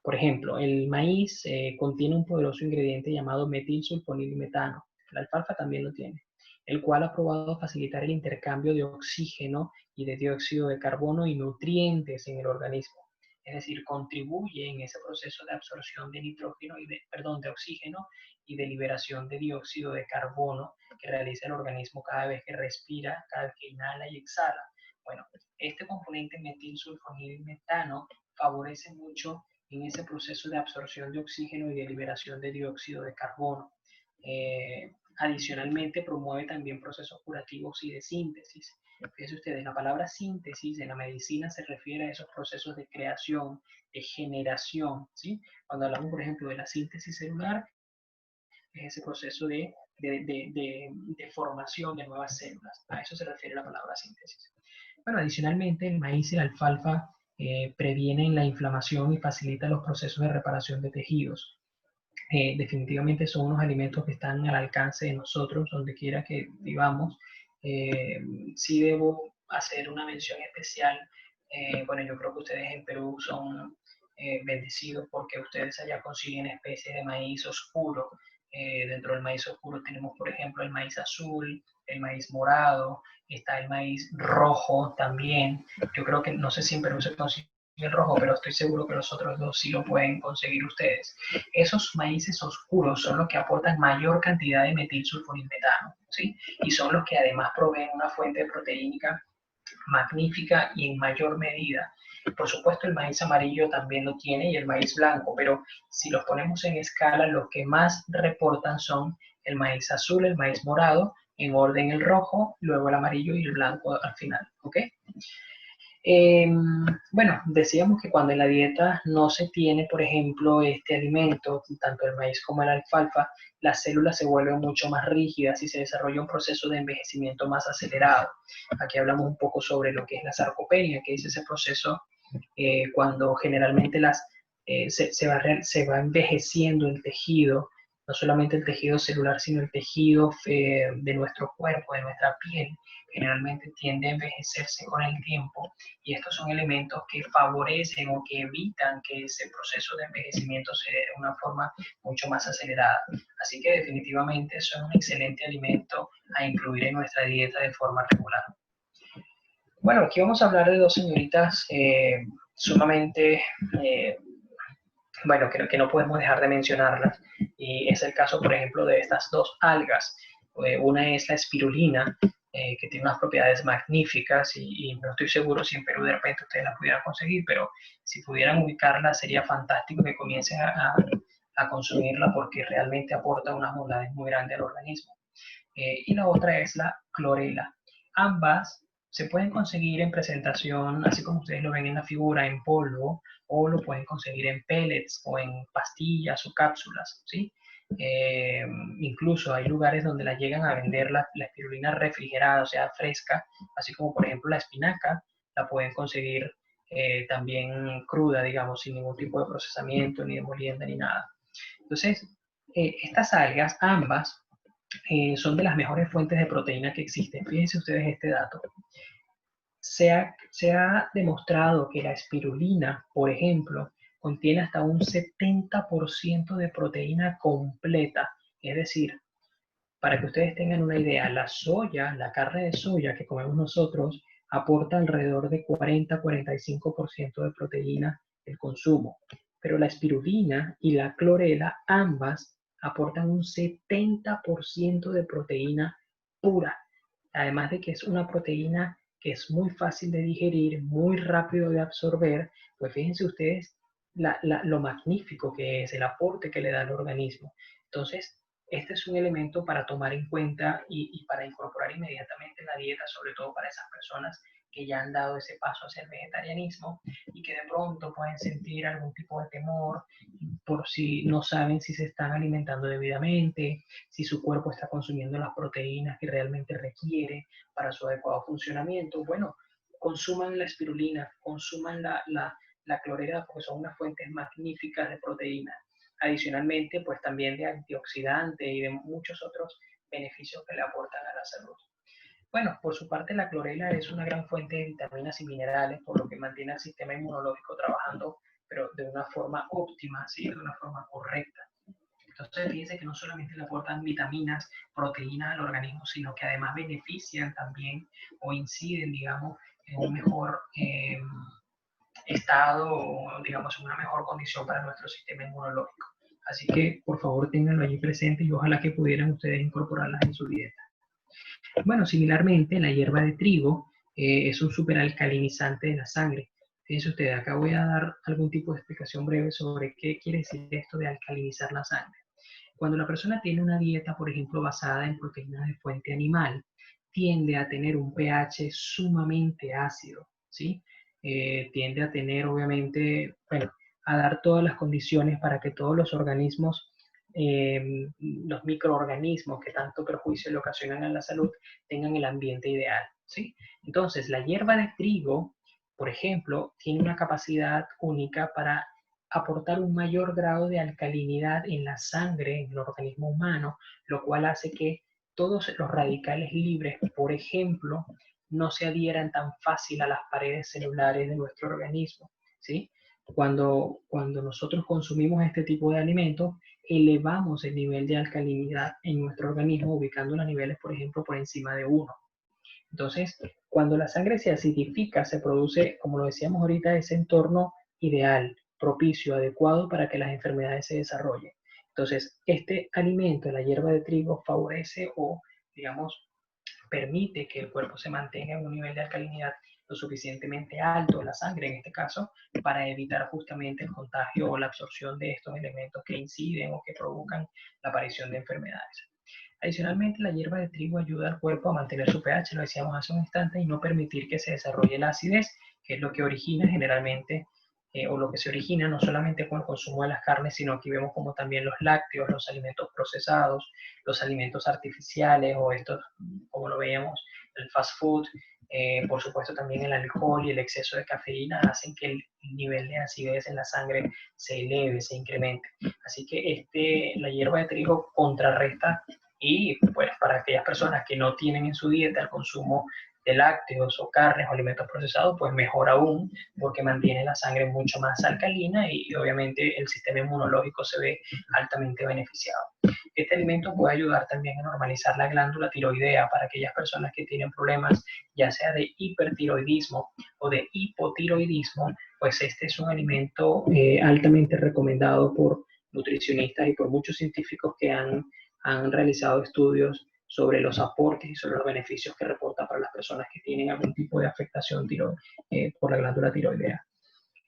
Speaker 2: Por ejemplo, el maíz contiene un poderoso ingrediente llamado metilsulfonilumetano. La alfalfa también lo tiene, el cual ha probado facilitar el intercambio de oxígeno y de dióxido de carbono y nutrientes en el organismo. Es decir, contribuye en ese proceso de absorción de nitrógeno y de oxígeno y de liberación de dióxido de carbono que realiza el organismo cada vez que respira, cada vez que inhala y exhala. Bueno, este componente metilsulfonilmetano favorece mucho en ese proceso de absorción de oxígeno y de liberación de dióxido de carbono. Adicionalmente, promueve también procesos curativos y de síntesis. Fíjense ustedes, la palabra síntesis en la medicina se refiere a esos procesos de creación, de generación, ¿sí? Cuando hablamos, por ejemplo, de la síntesis celular, es ese proceso de formación de nuevas células. A eso se refiere la palabra síntesis. Bueno, adicionalmente, el maíz y la alfalfa previenen la inflamación y facilitan los procesos de reparación de tejidos. Definitivamente son unos alimentos que están al alcance de nosotros, donde quiera que vivamos. Sí debo hacer una mención especial. Bueno, yo creo que ustedes en Perú son bendecidos porque ustedes allá consiguen especies de maíz oscuro. Dentro del maíz oscuro tenemos, por ejemplo, el maíz azul, el maíz morado, está el maíz rojo también. Yo creo que, no sé si en Perú se consigue el rojo, pero estoy seguro que los otros dos sí lo pueden conseguir ustedes. Esos maíces oscuros son los que aportan mayor cantidad de metilsulfonilmetano, ¿sí? Y son los que además proveen una fuente proteínica magnífica y en mayor medida. Por supuesto, el maíz amarillo también lo tiene y el maíz blanco, pero si los ponemos en escala, los que más reportan son el maíz azul, el maíz morado, en orden el rojo, luego el amarillo y el blanco al final, ¿ok? Bueno, decíamos que cuando en la dieta no se tiene, por ejemplo, este alimento, tanto el maíz como la alfalfa, las células se vuelven mucho más rígidas y se desarrolla un proceso de envejecimiento más acelerado. Aquí hablamos un poco sobre lo que es la sarcopenia, que es ese proceso cuando generalmente se va envejeciendo el tejido, no solamente el tejido celular, sino el tejido de nuestro cuerpo, de nuestra piel, generalmente tiende a envejecerse con el tiempo, y estos son elementos que favorecen o que evitan que ese proceso de envejecimiento se dé de una forma mucho más acelerada. Así que definitivamente son un excelente alimento a incluir en nuestra dieta de forma regular. Bueno, aquí vamos a hablar de dos señoritas sumamente, bueno, que no podemos dejar de mencionarlas, y es el caso, por ejemplo, de estas dos algas. Una es la espirulina, que tiene unas propiedades magníficas, y no estoy seguro si en Perú de repente ustedes la pudieran conseguir, pero si pudieran ubicarla sería fantástico que comiencen a consumirla, porque realmente aporta unas bondades muy grandes al organismo. Y la otra es la clorela. Ambas se pueden conseguir en presentación, así como ustedes lo ven en la figura, en polvo, o lo pueden conseguir en pellets o en pastillas o cápsulas, ¿sí? Incluso hay lugares donde la llegan a vender la espirulina refrigerada, o sea, fresca, así como por ejemplo la espinaca, la pueden conseguir también cruda, digamos, sin ningún tipo de procesamiento, ni de molienda, ni nada. Entonces, estas algas, ambas, son de las mejores fuentes de proteína que existen. Fíjense ustedes este dato. Se ha demostrado que la espirulina, por ejemplo, contiene hasta un 70% de proteína completa. Es decir, para que ustedes tengan una idea, la soya, la carne de soya que comemos nosotros, aporta alrededor de 40-45% de proteína el consumo. Pero la espirulina y la clorela, ambas, aportan un 70% de proteína pura. Además de que es una proteína que es muy fácil de digerir, muy rápido de absorber, pues fíjense ustedes lo magnífico que es, el aporte que le da al organismo. Entonces, este es un elemento para tomar en cuenta y para incorporar inmediatamente en la dieta, sobre todo para esas personas que ya han dado ese paso hacia el vegetarianismo y que de pronto pueden sentir algún tipo de temor por si no saben si se están alimentando debidamente, si su cuerpo está consumiendo las proteínas que realmente requiere para su adecuado funcionamiento. Bueno, consuman la espirulina, consuman la clorela, porque son unas fuentes magníficas de proteínas. Adicionalmente, pues también de antioxidantes y de muchos otros beneficios que le aportan a la salud. Bueno, por su parte, la clorela es una gran fuente de vitaminas y minerales, por lo que mantiene el sistema inmunológico trabajando, pero de una forma óptima, ¿sí? De una forma correcta. Entonces, fíjense que no solamente le aportan vitaminas, proteínas al organismo, sino que además benefician también o inciden, digamos, en un mejor estado o, digamos, en una mejor condición para nuestro sistema inmunológico. Así que, por favor, ténganlo allí presente y ojalá que pudieran ustedes incorporarlas en su dieta. Bueno, similarmente, la hierba de trigo es un superalcalinizante de la sangre. Fíjense ustedes, acá voy a dar algún tipo de explicación breve sobre qué quiere decir esto de alcalinizar la sangre. Cuando la persona tiene una dieta, por ejemplo, basada en proteínas de fuente animal, tiende a tener un pH sumamente ácido, ¿sí? Tiende a tener, obviamente, bueno, a dar todas las condiciones para que todos los organismos, los microorganismos que tanto perjuicio le ocasionan a la salud, tengan el ambiente ideal, ¿sí? Entonces, la hierba de trigo, por ejemplo, tiene una capacidad única para aportar un mayor grado de alcalinidad en la sangre, en el organismo humano, lo cual hace que todos los radicales libres, por ejemplo, no se adhieran tan fácil a las paredes celulares de nuestro organismo, ¿sí? Cuando nosotros consumimos este tipo de alimentos, elevamos el nivel de alcalinidad en nuestro organismo, ubicando los niveles, por ejemplo, por encima de 1. Entonces, cuando la sangre se acidifica, se produce, como lo decíamos ahorita, ese entorno ideal, propicio, adecuado para que las enfermedades se desarrollen. Entonces, este alimento, la hierba de trigo, favorece o, digamos, permite que el cuerpo se mantenga en un nivel de alcalinidad lo suficientemente alto, la sangre en este caso, para evitar justamente el contagio o la absorción de estos elementos que inciden o que provocan la aparición de enfermedades. Adicionalmente, la hierba de trigo ayuda al cuerpo a mantener su pH, lo decíamos hace un instante, y no permitir que se desarrolle la acidez, que es lo que origina generalmente, o lo que se origina no solamente con el consumo de las carnes, sino aquí vemos como también los lácteos, los alimentos procesados, los alimentos artificiales, o estos, como lo veíamos, el fast food, por supuesto también el alcohol y el exceso de cafeína hacen que el nivel de acidez en la sangre se eleve, se incremente. Así que la hierba de trigo contrarresta y pues para aquellas personas que no tienen en su dieta el consumo de lácteos o carnes o alimentos procesados, pues mejor aún, porque mantiene la sangre mucho más alcalina y obviamente el sistema inmunológico se ve altamente beneficiado. Este alimento puede ayudar también a normalizar la glándula tiroidea para aquellas personas que tienen problemas ya sea de hipertiroidismo o de hipotiroidismo, pues este es un alimento altamente recomendado por nutricionistas y por muchos científicos que han realizado estudios sobre los aportes y sobre los beneficios que reporta para las personas que tienen algún tipo de afectación por la glándula tiroidea.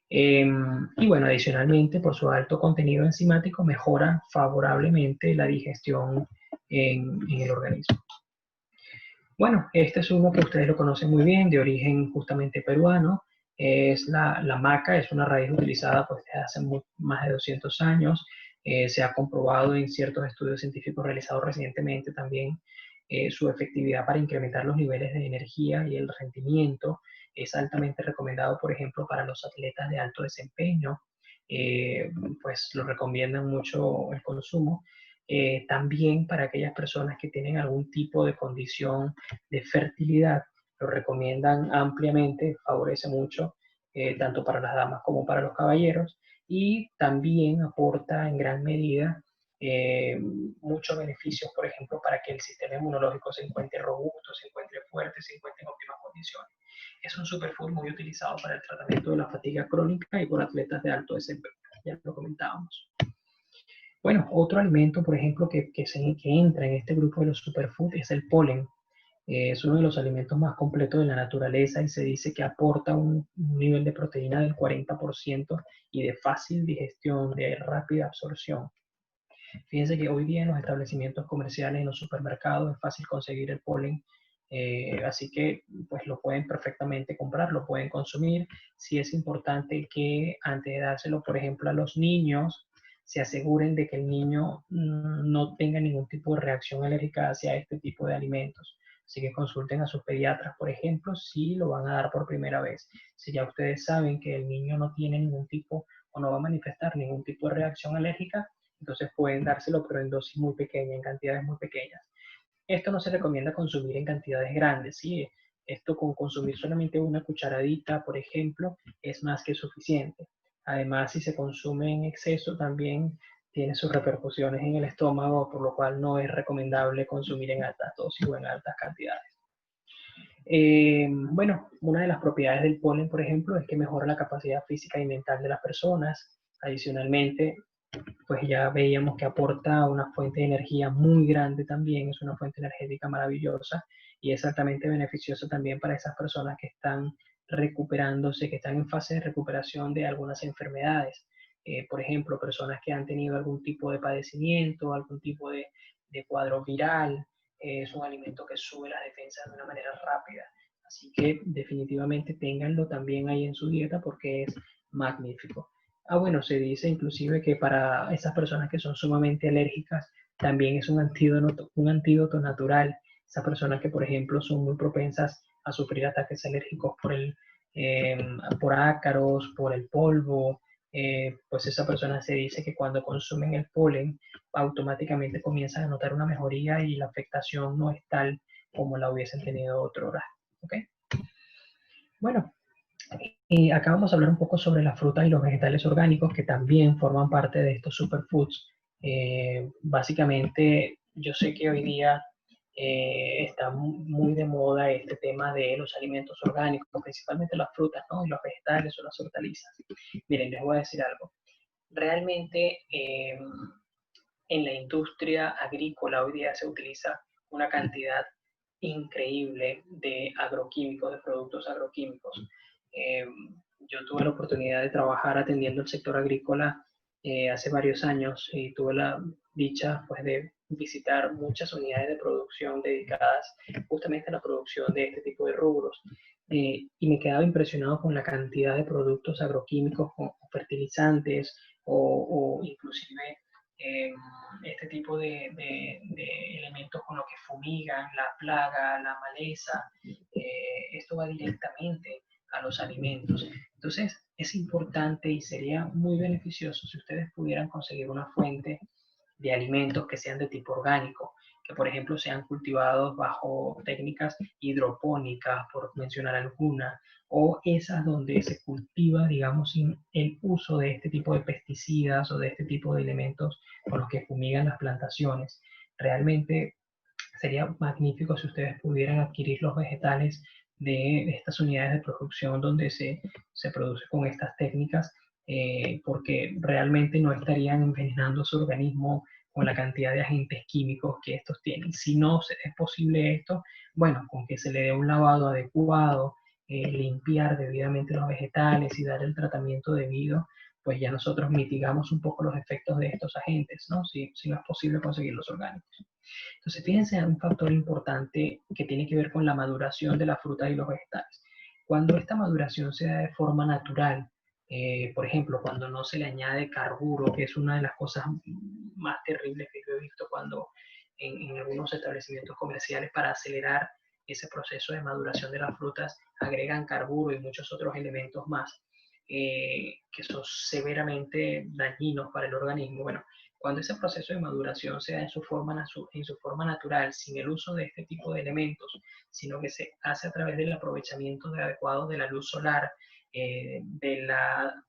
Speaker 2: Y bueno, adicionalmente, por su alto contenido enzimático, mejora favorablemente la digestión en el organismo. Bueno, este es uno que ustedes lo conocen muy bien, de origen justamente peruano. Es la maca, es una raíz utilizada pues, desde hace más de 200 años. Se ha comprobado en ciertos estudios científicos realizados recientemente también su efectividad para incrementar los niveles de energía y el rendimiento. Es altamente recomendado, por ejemplo, para los atletas de alto desempeño. Pues lo recomiendan mucho el consumo. También para aquellas personas que tienen algún tipo de condición de fertilidad, lo recomiendan ampliamente, favorece mucho, tanto para las damas como para los caballeros, y también aporta en gran medida muchos beneficios, por ejemplo, para que el sistema inmunológico se encuentre robusto, se encuentre fuerte, se encuentre en óptimas condiciones. Es un superfood muy utilizado para el tratamiento de la fatiga crónica y por atletas de alto desempeño, ya lo comentábamos. Bueno, otro alimento, por ejemplo, que entra en este grupo de los superfoods es el polen. Es uno de los alimentos más completos de la naturaleza y se dice que aporta un nivel de proteína del 40% y de fácil digestión, de rápida absorción. Fíjense que hoy día en los establecimientos comerciales, en los supermercados, es fácil conseguir el polen, así que pues lo pueden perfectamente comprar, lo pueden consumir. Sí es importante que antes de dárselo, por ejemplo, a los niños, se aseguren de que el niño no tenga ningún tipo de reacción alérgica hacia este tipo de alimentos. Así que consulten a sus pediatras, por ejemplo, si lo van a dar por primera vez. Si ya ustedes saben que el niño no tiene ningún tipo o no va a manifestar ningún tipo de reacción alérgica, entonces pueden dárselo, pero en dosis muy pequeñas, en cantidades muy pequeñas. Esto no se recomienda consumir en cantidades grandes, ¿sí? Esto con consumir solamente una cucharadita, por ejemplo, es más que suficiente. Además, si se consume en exceso, también tiene sus repercusiones en el estómago, por lo cual no es recomendable consumir en altas dosis o en altas cantidades. Bueno, una de las propiedades del polen, por ejemplo, es que mejora la capacidad física y mental de las personas. Adicionalmente, pues ya veíamos que aporta una fuente de energía muy grande también, es una fuente energética maravillosa y es altamente beneficiosa también para esas personas que están recuperándose, que están en fase de recuperación de algunas enfermedades. Por ejemplo, personas que han tenido algún tipo de padecimiento, algún tipo de cuadro viral, es un alimento que sube las defensas de una manera rápida. Así que definitivamente ténganlo también ahí en su dieta porque es magnífico. Ah, bueno, se dice inclusive que para esas personas que son sumamente alérgicas también es un antídoto natural. Esas personas que, por ejemplo, son muy propensas a sufrir ataques alérgicos eh, por ácaros, por el polvo, pues esa persona se dice que cuando consumen el polen automáticamente comienzan a notar una mejoría y la afectación no es tal como la hubiesen tenido otro hora. ¿Ok? Bueno, y acá vamos a hablar un poco sobre las frutas y los vegetales orgánicos que también forman parte de estos superfoods. Básicamente, yo sé que hoy día está muy de moda este tema de los alimentos orgánicos, principalmente las frutas, ¿no? Y los vegetales o las hortalizas. Miren, les voy a decir algo. Realmente en la industria agrícola hoy día se utiliza una cantidad increíble de agroquímicos, de productos agroquímicos. Eh, yo tuve la oportunidad de trabajar atendiendo el sector agrícola hace varios años y tuve la dicha pues, de visitar muchas unidades de producción dedicadas justamente a la producción de este tipo de rubros. Y me quedaba impresionado con la cantidad de productos agroquímicos o fertilizantes o inclusive eh, este tipo de elementos con los que fumigan la plaga, la maleza, esto va directamente a los alimentos. Entonces, es importante y sería muy beneficioso si ustedes pudieran conseguir una fuente de alimentos que sean de tipo orgánico, que por ejemplo sean cultivados bajo técnicas hidropónicas, por mencionar alguna, o esas donde se cultiva, digamos, sin el uso de este tipo de pesticidas o de este tipo de elementos con los que fumigan las plantaciones. Realmente sería magnífico si ustedes pudieran adquirir los vegetales de estas unidades de producción donde se produce con estas técnicas, porque realmente no estarían envenenando su organismo con la cantidad de agentes químicos que estos tienen. Si no es posible esto, bueno, con que se le dé un lavado adecuado, limpiar debidamente los vegetales y dar el tratamiento debido, pues ya nosotros mitigamos un poco los efectos de estos agentes, ¿no? Si no es posible conseguir los orgánicos. Entonces, fíjense en un factor importante que tiene que ver con la maduración de las frutas y los vegetales. Cuando esta maduración se da de forma natural, por ejemplo, cuando no se le añade carburo, que es una de las cosas más terribles que yo he visto cuando en algunos establecimientos comerciales para acelerar ese proceso de maduración de las frutas agregan carburo y muchos otros elementos más que son severamente dañinos para el organismo. Bueno, cuando ese proceso de maduración se da en su forma natural, sin el uso de este tipo de elementos, sino que se hace a través del aprovechamiento adecuado de la luz solar, de la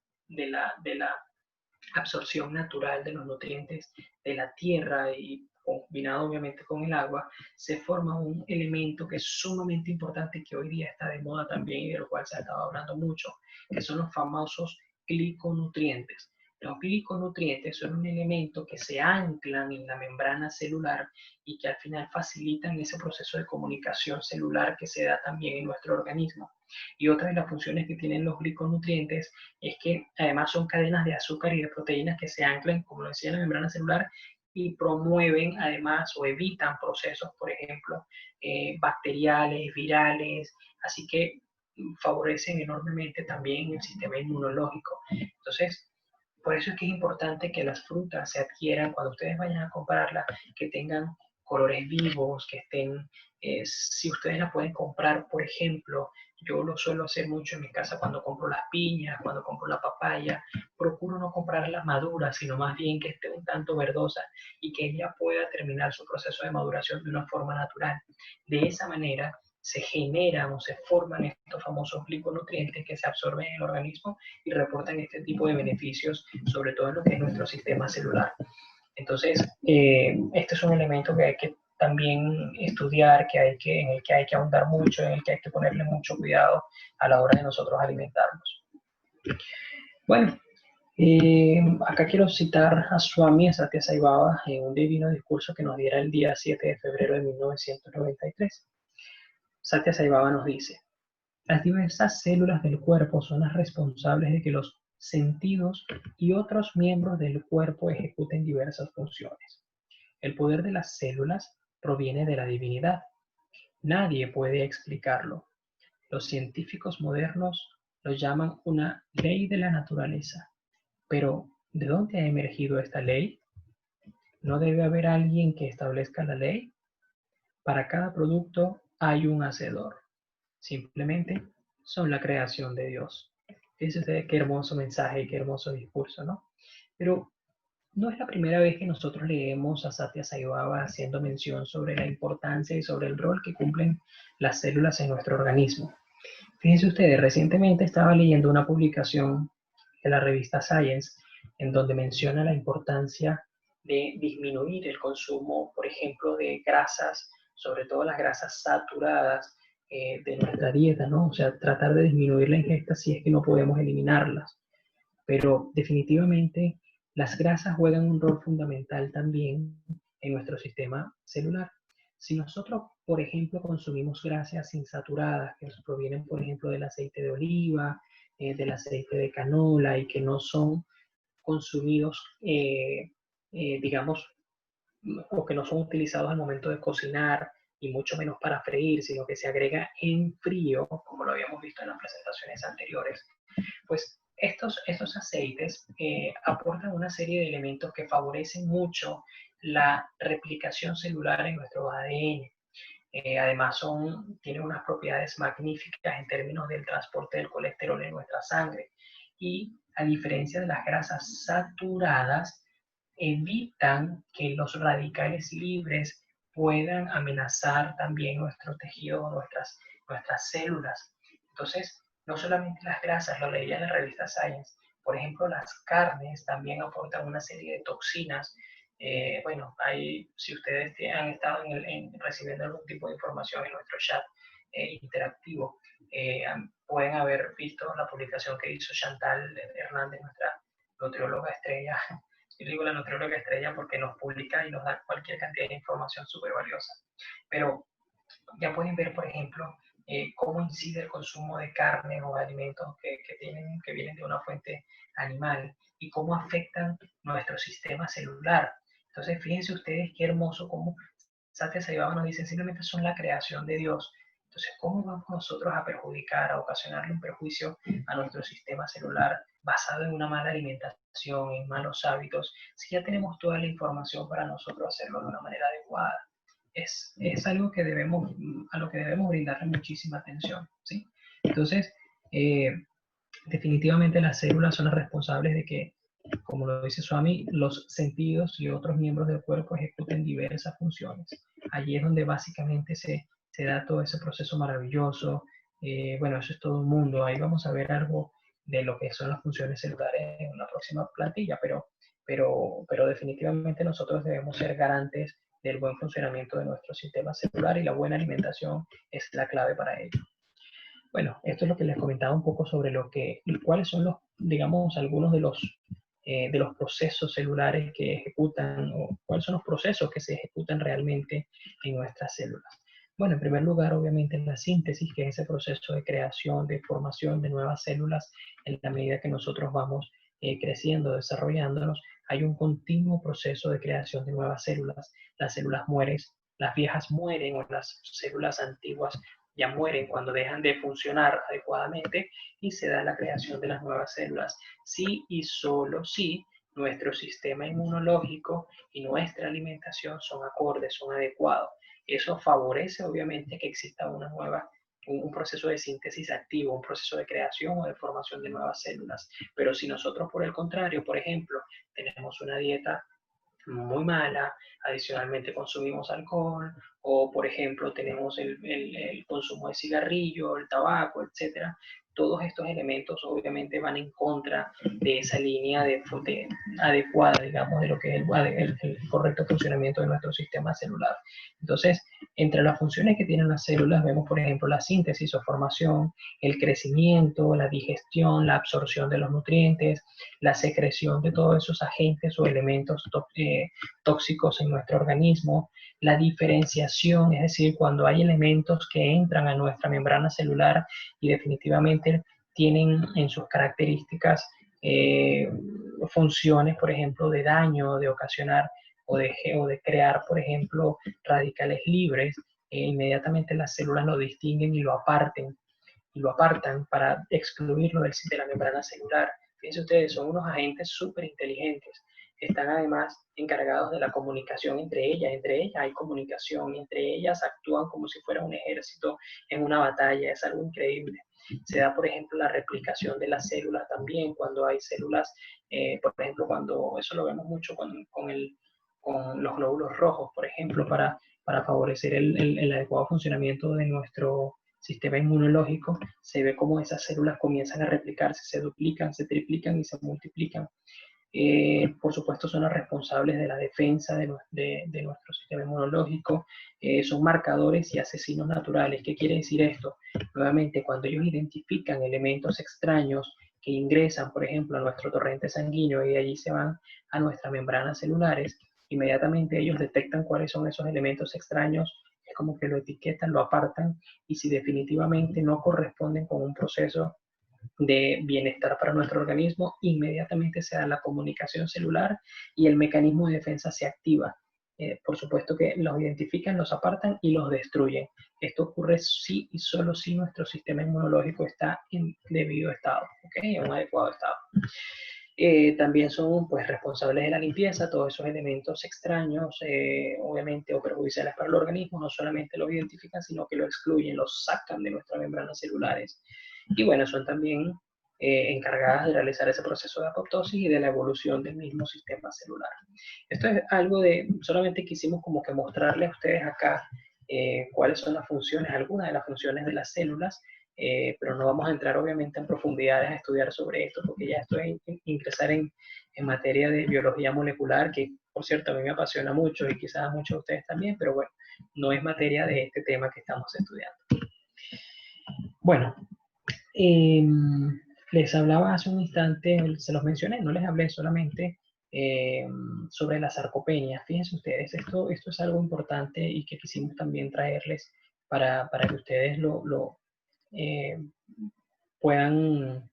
Speaker 2: absorción natural de los nutrientes de la tierra y combinado obviamente con el agua, se forma un elemento que es sumamente importante y que hoy día está de moda también y de lo cual se ha estado hablando mucho, que son los famosos gliconutrientes. Los gliconutrientes son un elemento que se anclan en la membrana celular y que al final facilitan ese proceso de comunicación celular que se da también en nuestro organismo. Y otra de las funciones que tienen los gliconutrientes es que además son cadenas de azúcar y de proteínas que se anclan, como lo decía, en la membrana celular y promueven además o evitan procesos, por ejemplo, bacteriales, virales, así que favorecen enormemente también el sistema inmunológico. Entonces, por eso es que es importante que las frutas se adquieran cuando ustedes vayan a comprarlas, que tengan colores vivos, que estén, si ustedes las pueden comprar, por ejemplo, yo lo suelo hacer mucho en mi casa cuando compro las piñas, cuando compro la papaya, procuro no comprarlas maduras, sino más bien que esté un tanto verdosa y que ella pueda terminar su proceso de maduración de una forma natural. De esa manera se generan o se forman estos famosos gliconutrientes que se absorben en el organismo y reportan este tipo de beneficios, sobre todo en lo que es nuestro sistema celular. Entonces, este es un elemento que hay que también estudiar, en el que hay que ahondar mucho, en el que hay que ponerle mucho cuidado a la hora de nosotros alimentarnos. Bueno, acá quiero citar a Swami Satya Sai Baba en un divino discurso que nos diera el día 7 de febrero de 1993. Satya Sai Baba nos dice: las diversas células del cuerpo son las responsables de que los sentidos y otros miembros del cuerpo ejecuten diversas funciones. El poder de las células proviene de la divinidad. Nadie puede explicarlo. Los científicos modernos lo llaman una ley de la naturaleza. Pero, ¿de dónde ha emergido esta ley? ¿No debe haber alguien que establezca la ley? Para cada producto hay un hacedor. Simplemente son la creación de Dios. Fíjense ustedes qué hermoso mensaje y qué hermoso discurso, ¿no? Pero no es la primera vez que nosotros leemos a Satya Sai Baba haciendo mención sobre la importancia y sobre el rol que cumplen las células en nuestro organismo. Fíjense ustedes, recientemente estaba leyendo una publicación de la revista Science en donde menciona la importancia de disminuir el consumo, por ejemplo, de grasas, sobre todo las grasas saturadas de nuestra dieta, ¿no? O sea, tratar de disminuir la ingesta si es que no podemos eliminarlas. Pero definitivamente las grasas juegan un rol fundamental también en nuestro sistema celular. Si nosotros, por ejemplo, consumimos grasas insaturadas, que provienen, por ejemplo, del aceite de oliva, del aceite de canola y que no son consumidos, digamos, o que no son utilizados al momento de cocinar y mucho menos para freír, sino que se agrega en frío, como lo habíamos visto en las presentaciones anteriores, pues estos aceites aportan una serie de elementos que favorecen mucho la replicación celular en nuestro ADN. Además, tienen unas propiedades magníficas en términos del transporte del colesterol en nuestra sangre. Y a diferencia de las grasas saturadas, evitan que los radicales libres puedan amenazar también nuestro tejido, nuestras células. Entonces, no solamente las grasas, lo leía en la revista Science, por ejemplo, las carnes también aportan una serie de toxinas. Bueno, si ustedes han estado recibiendo algún tipo de información en nuestro chat interactivo, pueden haber visto la publicación que hizo Chantal Hernández, nuestra nutrióloga estrella. Yo digo la nutrióloga estrella porque nos publica y nos da cualquier cantidad de información súper valiosa. Pero ya pueden ver, por ejemplo, cómo incide el consumo de carne o alimentos que vienen de una fuente animal y cómo afectan nuestro sistema celular. Entonces, fíjense ustedes qué hermoso cómo Satya Sai Baba nos dice, simplemente son la creación de Dios. Entonces, ¿cómo vamos nosotros a perjudicar, a ocasionarle un perjuicio a nuestro sistema celular basado en una mala alimentación, en malos hábitos, si ya tenemos toda la información para nosotros hacerlo de una manera adecuada? Es algo que a lo que debemos brindarle muchísima atención, ¿sí? Entonces, definitivamente las células son las responsables de que, como lo dice Swami, los sentidos y otros miembros del cuerpo ejecuten diversas funciones. Allí es donde básicamente se da todo ese proceso maravilloso. Bueno, eso es todo un mundo. Ahí vamos a ver algo de lo que son las funciones celulares en una próxima plantilla, pero definitivamente nosotros debemos ser garantes del buen funcionamiento de nuestro sistema celular y la buena alimentación es la clave para ello. Bueno, esto es lo que les comentaba un poco sobre cuáles son digamos, algunos de los de los procesos celulares que ejecutan, o cuáles son los procesos que se ejecutan realmente en nuestras células. Bueno, en primer lugar, obviamente, la síntesis, que es ese proceso de creación, de formación de nuevas células en la medida que nosotros vamos creciendo, desarrollándonos, hay un continuo proceso de creación de nuevas células. Las células mueren, las viejas mueren o las células antiguas ya mueren cuando dejan de funcionar adecuadamente y se da la creación de las nuevas células. Sí y solo si nuestro sistema inmunológico y nuestra alimentación son acordes, son adecuados. Eso favorece obviamente que exista un proceso de síntesis activo, un proceso de creación o de formación de nuevas células. Pero si nosotros, por el contrario, por ejemplo, tenemos una dieta muy mala, adicionalmente consumimos alcohol, o por ejemplo tenemos el consumo de cigarrillo, el tabaco, etcétera. Todos estos elementos obviamente van en contra de esa línea adecuada, digamos, de lo que es el correcto funcionamiento de nuestro sistema celular. Entonces, entre las funciones que tienen las células vemos, por ejemplo, la síntesis o formación, el crecimiento, la digestión, la absorción de los nutrientes, la secreción de todos esos agentes o elementos tóxicos en nuestro organismo, la diferenciación, es decir, cuando hay elementos que entran a nuestra membrana celular y definitivamente tienen en sus características funciones, por ejemplo, de daño, de ocasionar o de crear, por ejemplo, radicales libres, inmediatamente las células lo distinguen y lo apartan para excluirlo de la membrana celular. Fíjense ustedes, son unos agentes súper inteligentes. Están además encargados de la comunicación entre ellas hay comunicación, entre ellas actúan como si fuera un ejército en una batalla, es algo increíble. Se da, por ejemplo, la replicación de las células también, cuando hay células, por ejemplo, cuando eso lo vemos mucho con los glóbulos rojos, por ejemplo, para favorecer el adecuado funcionamiento de nuestro sistema inmunológico, se ve cómo esas células comienzan a replicarse, se duplican, se triplican y se multiplican. Por supuesto, son las responsables de la defensa de nuestro sistema inmunológico, son marcadores y asesinos naturales. ¿Qué quiere decir esto? Nuevamente, cuando ellos identifican elementos extraños que ingresan, por ejemplo, a nuestro torrente sanguíneo y de allí se van a nuestras membranas celulares, inmediatamente ellos detectan cuáles son esos elementos extraños, es como que lo etiquetan, lo apartan, y si definitivamente no corresponden con un proceso de bienestar para nuestro organismo, inmediatamente se da la comunicación celular y el mecanismo de defensa se activa. Por supuesto que los identifican, los apartan y los destruyen. Esto ocurre si y solo si nuestro sistema inmunológico está en debido estado, ¿okay? En un adecuado estado. También son pues, responsables de la limpieza, todos esos elementos extraños, obviamente, o perjudiciales para el organismo, no solamente los identifican, sino que lo excluyen, los sacan de nuestras membranas celulares. Y bueno, son también encargadas de realizar ese proceso de apoptosis y de la evolución del mismo sistema celular. Esto es algo solamente quisimos como que mostrarles a ustedes acá cuáles son las funciones, algunas de las funciones de las células, pero no vamos a entrar obviamente en profundidades a estudiar sobre esto, porque ya esto es ingresar en materia de biología molecular, que por cierto a mí me apasiona mucho y quizás a muchos de ustedes también, pero bueno, no es materia de este tema que estamos estudiando. Bueno, les hablaba hace un instante, se los mencioné, no les hablé solamente sobre la sarcopenia. Fíjense ustedes, esto es algo importante y que quisimos también traerles para que ustedes puedan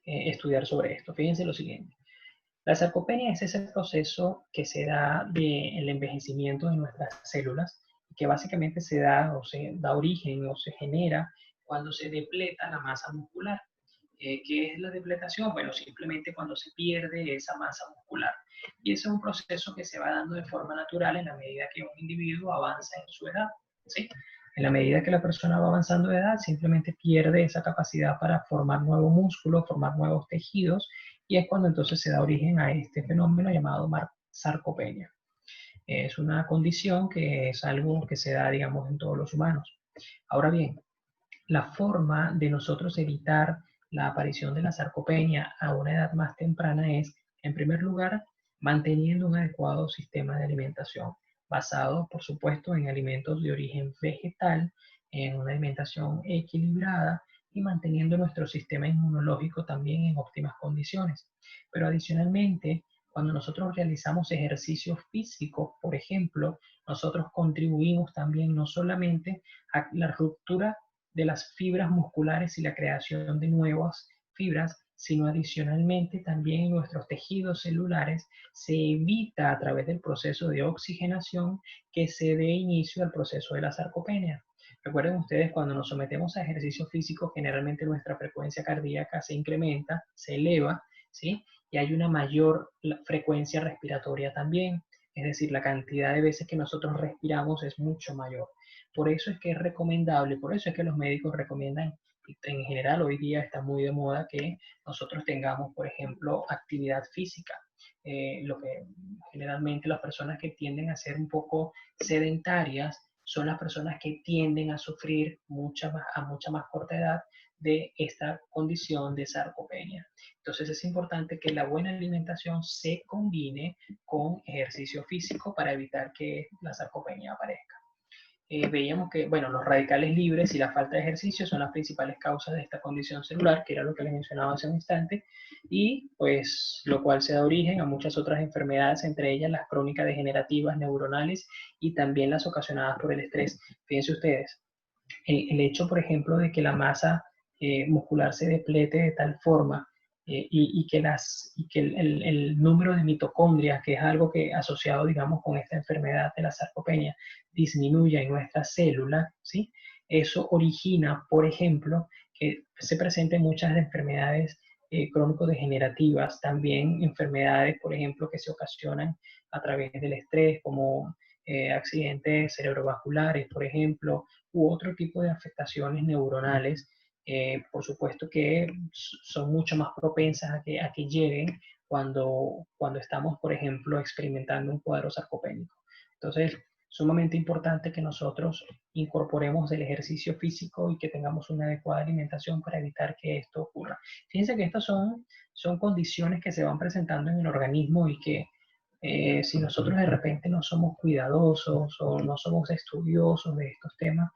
Speaker 2: estudiar sobre esto. Fíjense lo siguiente. La sarcopenia es ese proceso que se da del envejecimiento de nuestras células, que básicamente se da o se da origen o se genera cuando se depleta la masa muscular. ¿Qué es la depletación? Bueno, simplemente cuando se pierde esa masa muscular. Y ese es un proceso que se va dando de forma natural en la medida que un individuo avanza en su edad, ¿sí? En la medida que la persona va avanzando de edad, simplemente pierde esa capacidad para formar nuevo músculo, formar nuevos tejidos, y es cuando entonces se da origen a este fenómeno llamado sarcopenia. Es una condición que es algo que se da, digamos, en todos los humanos. Ahora bien, la forma de nosotros evitar la aparición de la sarcopenia a una edad más temprana es, en primer lugar, manteniendo un adecuado sistema de alimentación, basado, por supuesto, en alimentos de origen vegetal, en una alimentación equilibrada, y manteniendo nuestro sistema inmunológico también en óptimas condiciones. Pero adicionalmente, cuando nosotros realizamos ejercicio físico, por ejemplo, nosotros contribuimos también no solamente a la ruptura de las fibras musculares y la creación de nuevas fibras, sino adicionalmente también en nuestros tejidos celulares se evita a través del proceso de oxigenación que se dé inicio al proceso de la sarcopenia. Recuerden ustedes, cuando nos sometemos a ejercicio físico, generalmente nuestra frecuencia cardíaca se incrementa, se eleva, ¿sí? Y hay una mayor frecuencia respiratoria también. Es decir, la cantidad de veces que nosotros respiramos es mucho mayor. Por eso es que es recomendable, por eso es que los médicos recomiendan, en general hoy día está muy de moda que nosotros tengamos, por ejemplo, actividad física. Lo que generalmente las personas que tienden a ser un poco sedentarias son las personas que tienden a sufrir a mucha más corta edad de esta condición de sarcopenia. Entonces es importante que la buena alimentación se combine con ejercicio físico para evitar que la sarcopenia aparezca. Veíamos que, bueno, los radicales libres y la falta de ejercicio son las principales causas de esta condición celular, que era lo que les mencionaba hace un instante, y pues lo cual se da origen a muchas otras enfermedades, entre ellas las crónicas degenerativas neuronales y también las ocasionadas por el estrés. Fíjense ustedes, el hecho, por ejemplo, de que la masa muscular se deplete de tal forma y que el número de mitocondrias, que es algo que asociado, digamos, con esta enfermedad de la sarcopenia, disminuya en nuestra célula, ¿sí? Eso origina, por ejemplo, que se presenten muchas enfermedades crónico-degenerativas, también enfermedades, por ejemplo, que se ocasionan a través del estrés, como accidentes cerebrovasculares, por ejemplo, u otro tipo de afectaciones neuronales, por supuesto que son mucho más propensas a que lleguen cuando estamos, por ejemplo, experimentando un cuadro sarcopénico. Entonces, sumamente importante que nosotros incorporemos el ejercicio físico y que tengamos una adecuada alimentación para evitar que esto ocurra. Fíjense que estas son condiciones que se van presentando en el organismo y que si nosotros de repente no somos cuidadosos o no somos estudiosos de estos temas,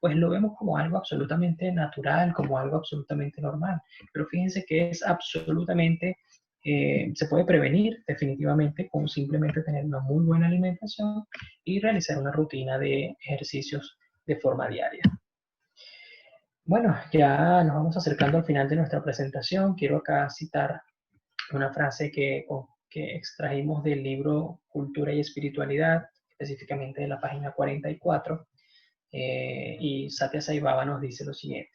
Speaker 2: pues lo vemos como algo absolutamente natural, como algo absolutamente normal. Pero fíjense que es absolutamente, se puede prevenir definitivamente con simplemente tener una muy buena alimentación y realizar una rutina de ejercicios de forma diaria. Bueno, ya nos vamos acercando al final de nuestra presentación. Quiero acá citar una frase que extrajimos del libro Cultura y Espiritualidad, específicamente de la página 44, y Satya Sai Baba nos dice lo siguiente.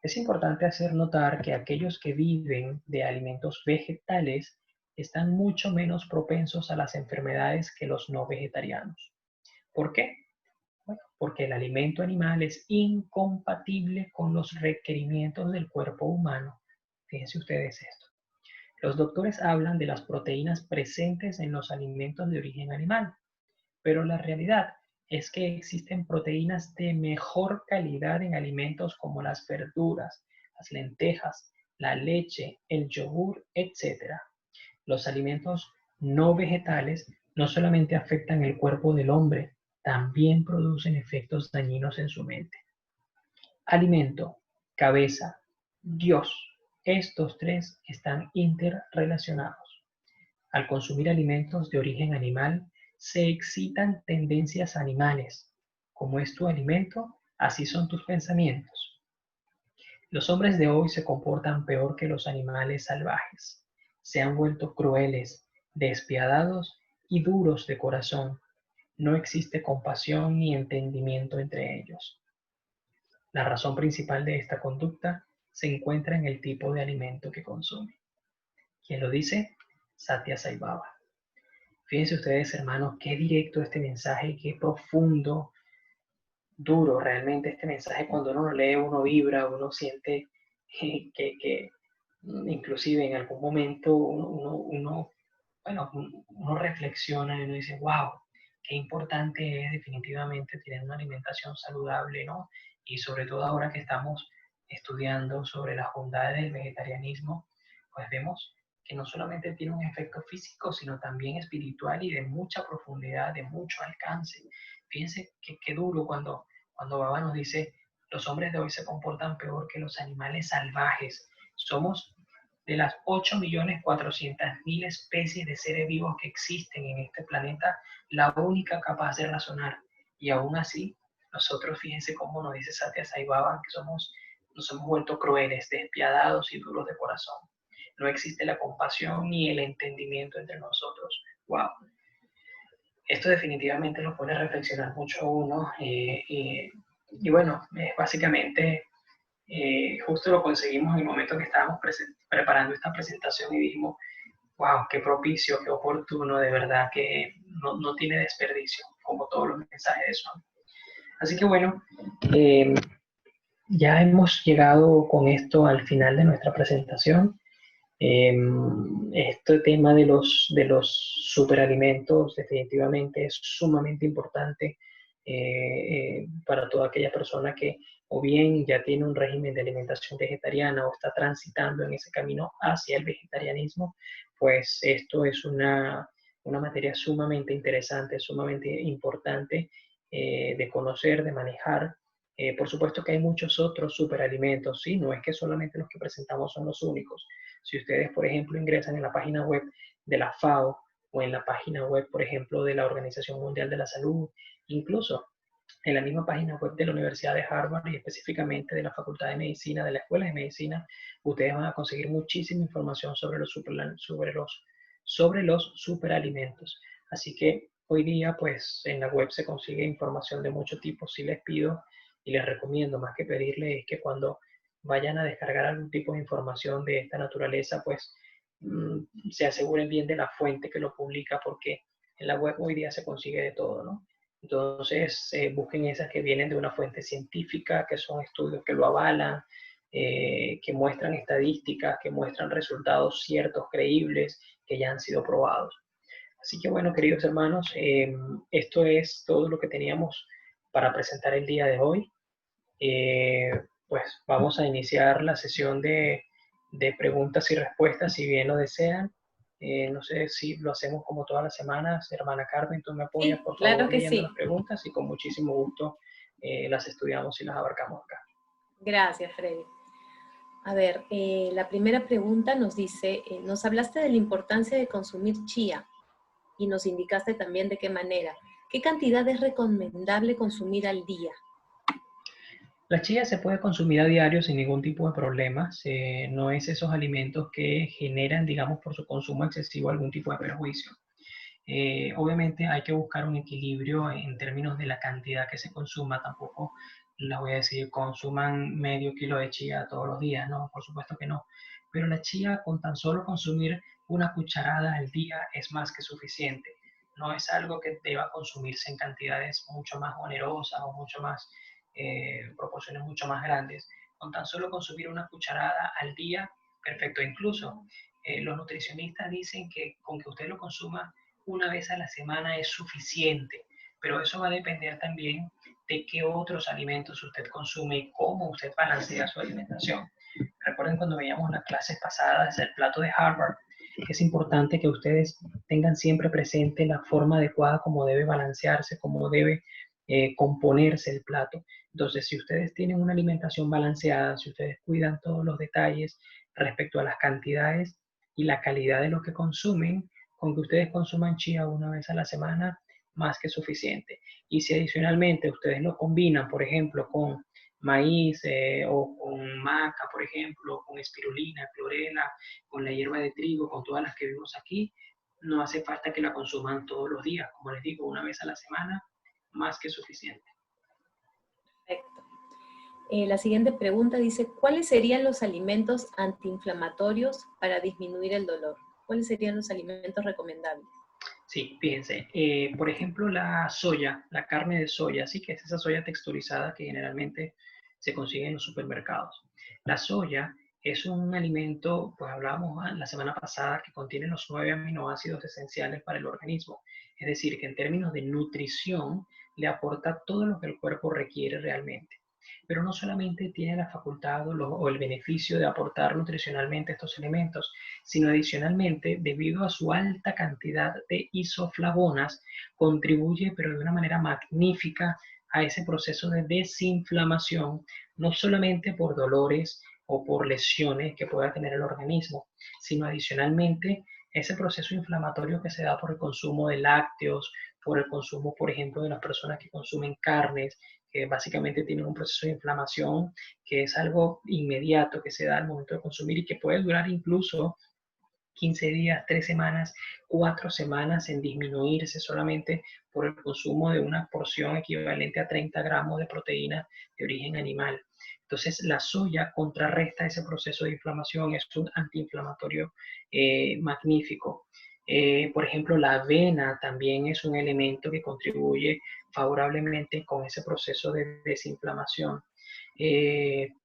Speaker 2: Es importante hacer notar que aquellos que viven de alimentos vegetales están mucho menos propensos a las enfermedades que los no vegetarianos. ¿Por qué? Bueno, porque el alimento animal es incompatible con los requerimientos del cuerpo humano. Fíjense ustedes esto. Los doctores hablan de las proteínas presentes en los alimentos de origen animal, pero la realidad es que existen proteínas de mejor calidad en alimentos como las verduras, las lentejas, la leche, el yogur, etc. Los alimentos no vegetales no solamente afectan el cuerpo del hombre, también producen efectos dañinos en su mente. Alimento, cabeza, Dios. Estos tres están interrelacionados. Al consumir alimentos de origen animal, se excitan tendencias animales. Como es tu alimento, así son tus pensamientos. Los hombres de hoy se comportan peor que los animales salvajes. Se han vuelto crueles, despiadados y duros de corazón. No existe compasión ni entendimiento entre ellos. La razón principal de esta conducta se encuentra en el tipo de alimento que consume. ¿Quién lo dice? Satya Sai Baba. Fíjense ustedes, hermanos, qué directo este mensaje, qué profundo, duro realmente este mensaje. Cuando uno lo lee, uno vibra, uno siente que inclusive en algún momento uno reflexiona y uno dice, wow, qué importante es definitivamente tener una alimentación saludable, ¿no? Y sobre todo ahora que estamos estudiando sobre las bondades del vegetarianismo, pues vemos que no solamente tiene un efecto físico, sino también espiritual y de mucha profundidad, de mucho alcance. Fíjense qué duro cuando Baba nos dice, Los hombres de hoy se comportan peor que los animales salvajes. Somos de las 8.400.000 especies de seres vivos que existen en este planeta, la única capaz de razonar. Y aún así, nosotros, fíjense cómo nos dice Satya Sai Baba, que nos hemos vuelto crueles, despiadados y duros de corazón. No existe la compasión ni el entendimiento entre nosotros. ¡Wow! Esto definitivamente lo pone a reflexionar mucho a uno. Y bueno, básicamente justo lo conseguimos en el momento que estábamos preparando esta presentación y dijimos, wow, qué propicio, qué oportuno, de verdad que no tiene desperdicio, como todos los mensajes son. Así que bueno, ya hemos llegado con esto al final de nuestra presentación. Este tema de los superalimentos definitivamente es sumamente importante para toda aquella persona que o bien ya tiene un régimen de alimentación vegetariana o está transitando en ese camino hacia el vegetarianismo, pues esto es una materia sumamente interesante, sumamente importante de conocer, de manejar. Por supuesto que hay muchos otros superalimentos, ¿sí? No es que solamente los que presentamos son los únicos. Si ustedes, por ejemplo, ingresan en la página web de la FAO o en la página web, por ejemplo, de la Organización Mundial de la Salud, incluso en la misma página web de la Universidad de Harvard y específicamente de la Facultad de Medicina, de la Escuela de Medicina, ustedes van a conseguir muchísima información sobre los superalimentos. Así que hoy día, pues, en la web se consigue información de mucho tipo. Sí les pido y les recomiendo, más que pedirles, es que cuando vayan a descargar algún tipo de información de esta naturaleza, pues se aseguren bien de la fuente que lo publica, porque en la web hoy día se consigue de todo, ¿no? Entonces, busquen esas que vienen de una fuente científica, que son estudios que lo avalan, que muestran estadísticas, que muestran resultados ciertos, creíbles, que ya han sido probados. Así que bueno, queridos hermanos, esto es todo lo que teníamos para presentar el día de hoy. Pues vamos a iniciar la sesión de preguntas y respuestas, si bien lo desean. No sé si lo hacemos como todas las semanas. Hermana Carmen, tú me apoyas,
Speaker 1: Sí,
Speaker 2: por
Speaker 1: claro
Speaker 2: favor,
Speaker 1: que
Speaker 2: leyendo las
Speaker 1: sí.
Speaker 2: preguntas y con muchísimo gusto las estudiamos y las abarcamos acá.
Speaker 1: Gracias, Freddy. A ver, la primera pregunta nos dice, nos hablaste de la importancia de consumir chía y nos indicaste también de qué manera. ¿Qué cantidad es recomendable consumir al día?
Speaker 2: La chía se puede consumir a diario sin ningún tipo de problemas. No es esos alimentos que generan, digamos, por su consumo excesivo algún tipo de perjuicio. Obviamente hay que buscar un equilibrio en términos de la cantidad que se consuma. Tampoco les voy a decir consuman medio kilo de chía todos los días, no, por supuesto que no. Pero la chía, con tan solo consumir una cucharada al día, es más que suficiente. No es algo que deba consumirse en cantidades mucho más onerosas o mucho más, proporciones mucho más grandes. Con tan solo consumir una cucharada al día, perfecto. Incluso los nutricionistas dicen que con que usted lo consuma una vez a la semana es suficiente, pero eso va a depender también de qué otros alimentos usted consume y cómo usted balancea su alimentación. Recuerden cuando veíamos las clases pasadas del plato de Harvard, que es importante que ustedes tengan siempre presente la forma adecuada como debe balancearse, cómo debe componerse el plato. Entonces, si ustedes tienen una alimentación balanceada, si ustedes cuidan todos los detalles respecto a las cantidades y la calidad de lo que consumen, con que ustedes consuman chía una vez a la semana, más que suficiente. Y si adicionalmente ustedes lo combinan, por ejemplo, con maíz o con maca, por ejemplo, con espirulina, clorela, con la hierba de trigo, con todas las que vimos aquí, no hace falta que la consuman todos los días. Como les digo, una vez a la semana, más que suficiente.
Speaker 1: Perfecto. La siguiente pregunta dice, ¿cuáles serían los alimentos antiinflamatorios para disminuir el dolor? ¿Cuáles serían los alimentos recomendables?
Speaker 2: Sí, fíjense, por ejemplo, la soya, la carne de soya, sí que es esa soya texturizada que generalmente se consigue en los supermercados. La soya es un alimento, pues hablábamos la semana pasada, que contiene los 9 aminoácidos esenciales para el organismo. Es decir, que en términos de nutrición le aporta todo lo que el cuerpo requiere realmente. Pero no solamente tiene la facultad o el beneficio de aportar nutricionalmente estos elementos, sino adicionalmente, debido a su alta cantidad de isoflavonas, contribuye, pero de una manera magnífica, a ese proceso de desinflamación, no solamente por dolores o por lesiones que pueda tener el organismo, sino adicionalmente ese proceso inflamatorio que se da por el consumo de lácteos, por el consumo, por ejemplo, de las personas que consumen carnes, que básicamente tienen un proceso de inflamación que es algo inmediato que se da al momento de consumir y que puede durar incluso 15 días, 3 semanas, 4 semanas en disminuirse solamente por el consumo de una porción equivalente a 30 gramos de proteína de origen animal. Entonces, la soya contrarresta ese proceso de inflamación, es un antiinflamatorio magnífico. Por ejemplo, la avena también es un elemento que contribuye favorablemente con ese proceso de desinflamación.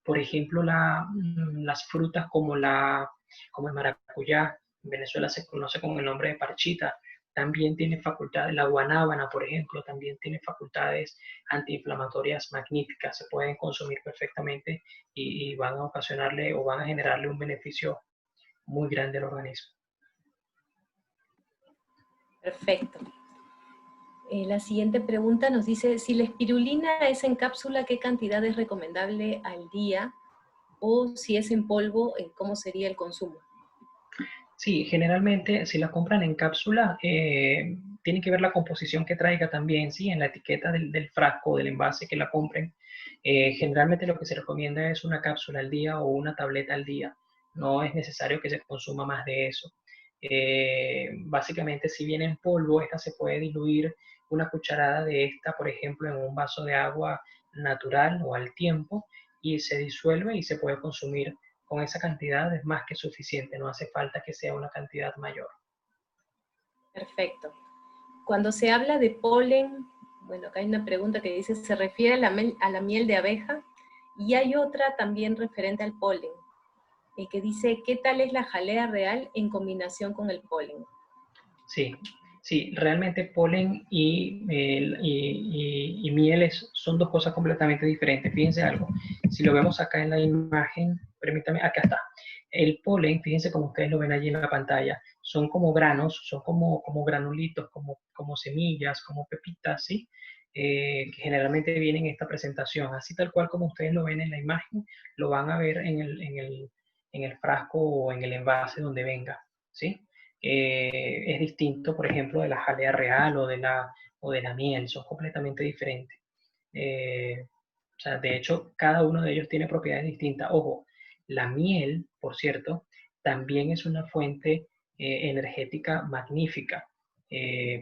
Speaker 2: Por ejemplo, las frutas como el maracuyá, en Venezuela se conoce con el nombre de parchita, también tiene facultades, la guanábana, por ejemplo, también tiene facultades antiinflamatorias magníficas, se pueden consumir perfectamente y van a ocasionarle o van a generarle un beneficio muy grande al organismo.
Speaker 1: Perfecto. La siguiente pregunta nos dice, si la espirulina es en cápsula, ¿qué cantidad es recomendable al día? O si es en polvo, ¿cómo sería el consumo?
Speaker 2: Sí, generalmente si la compran en cápsula, tiene que ver la composición que traiga también, ¿sí? En la etiqueta del frasco, del envase que la compren. Generalmente lo que se recomienda es una cápsula al día o una tableta al día. No es necesario que se consuma más de eso. Básicamente, si viene en polvo, esta se puede diluir una cucharada de esta, por ejemplo, en un vaso de agua natural o al tiempo y se disuelve y se puede consumir con esa cantidad es más que suficiente, no hace falta que sea una cantidad mayor.
Speaker 1: Perfecto. Cuando se habla de polen, bueno, acá hay una pregunta que dice, ¿se refiere a la miel de abeja? Y hay otra también referente al polen, que dice, ¿qué tal es la jalea real en combinación con el polen?
Speaker 2: Sí, sí, realmente polen y mieles son dos cosas completamente diferentes. Fíjense algo, si lo vemos acá en la imagen, permítame, acá está. El polen, fíjense como ustedes lo ven allí en la pantalla, son como granos, son como granulitos, como semillas, como pepitas, ¿sí? Que generalmente vienen en esta presentación. Así tal cual como ustedes lo ven en la imagen, lo van a ver en el frasco o en el envase donde venga, ¿sí? Es distinto, por ejemplo, de la jalea real o de la miel, son completamente diferentes. O sea, de hecho, cada uno de ellos tiene propiedades distintas. Ojo, la miel, por cierto, también es una fuente energética magnífica.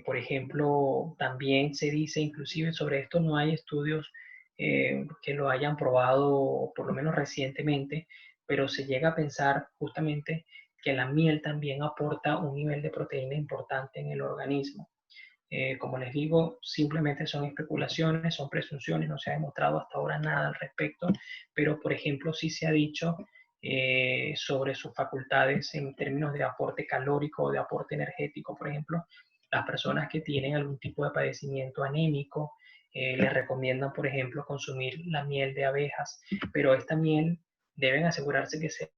Speaker 2: Por ejemplo, también se dice, inclusive sobre esto no hay estudios que lo hayan probado, por lo menos recientemente, pero se llega a pensar justamente que la miel también aporta un nivel de proteína importante en el organismo. Como les digo, simplemente son especulaciones, son presunciones, no se ha demostrado hasta ahora nada al respecto, pero por ejemplo sí se ha dicho sobre sus facultades en términos de aporte calórico o de aporte energético. Por ejemplo, las personas que tienen algún tipo de padecimiento anémico, les recomiendan, por ejemplo, consumir la miel de abejas, pero esta miel deben asegurarse que sea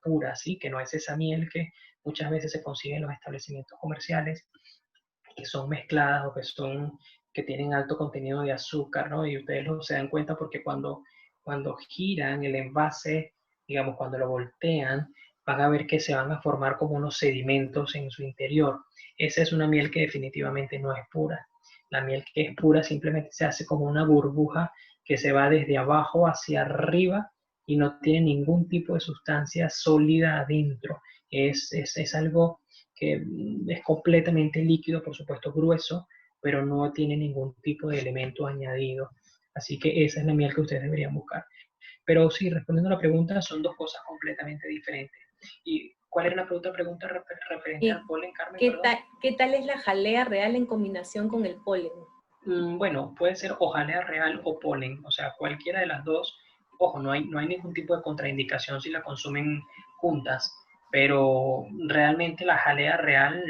Speaker 2: pura, ¿sí? Que no es esa miel que muchas veces se consigue en los establecimientos comerciales, que son mezcladas o que tienen alto contenido de azúcar, ¿no? Y ustedes se dan cuenta porque cuando giran el envase, digamos, cuando lo voltean, van a ver que se van a formar como unos sedimentos en su interior. Esa es una miel que definitivamente no es pura. La miel que es pura simplemente se hace como una burbuja que se va desde abajo hacia arriba y no tiene ningún tipo de sustancia sólida adentro. Es algo que es completamente líquido, por supuesto grueso, pero no tiene ningún tipo de elemento añadido. Así que esa es la miel que ustedes deberían buscar. Pero sí, respondiendo a la pregunta, son dos cosas completamente diferentes. ¿Y cuál era la pregunta referente al polen, Carmen?
Speaker 1: ¿Qué tal es la jalea real en combinación con el polen?
Speaker 2: Bueno, puede ser o jalea real o polen, o sea, cualquiera de las dos. Ojo, no hay ningún tipo de contraindicación si la consumen juntas, pero realmente la jalea real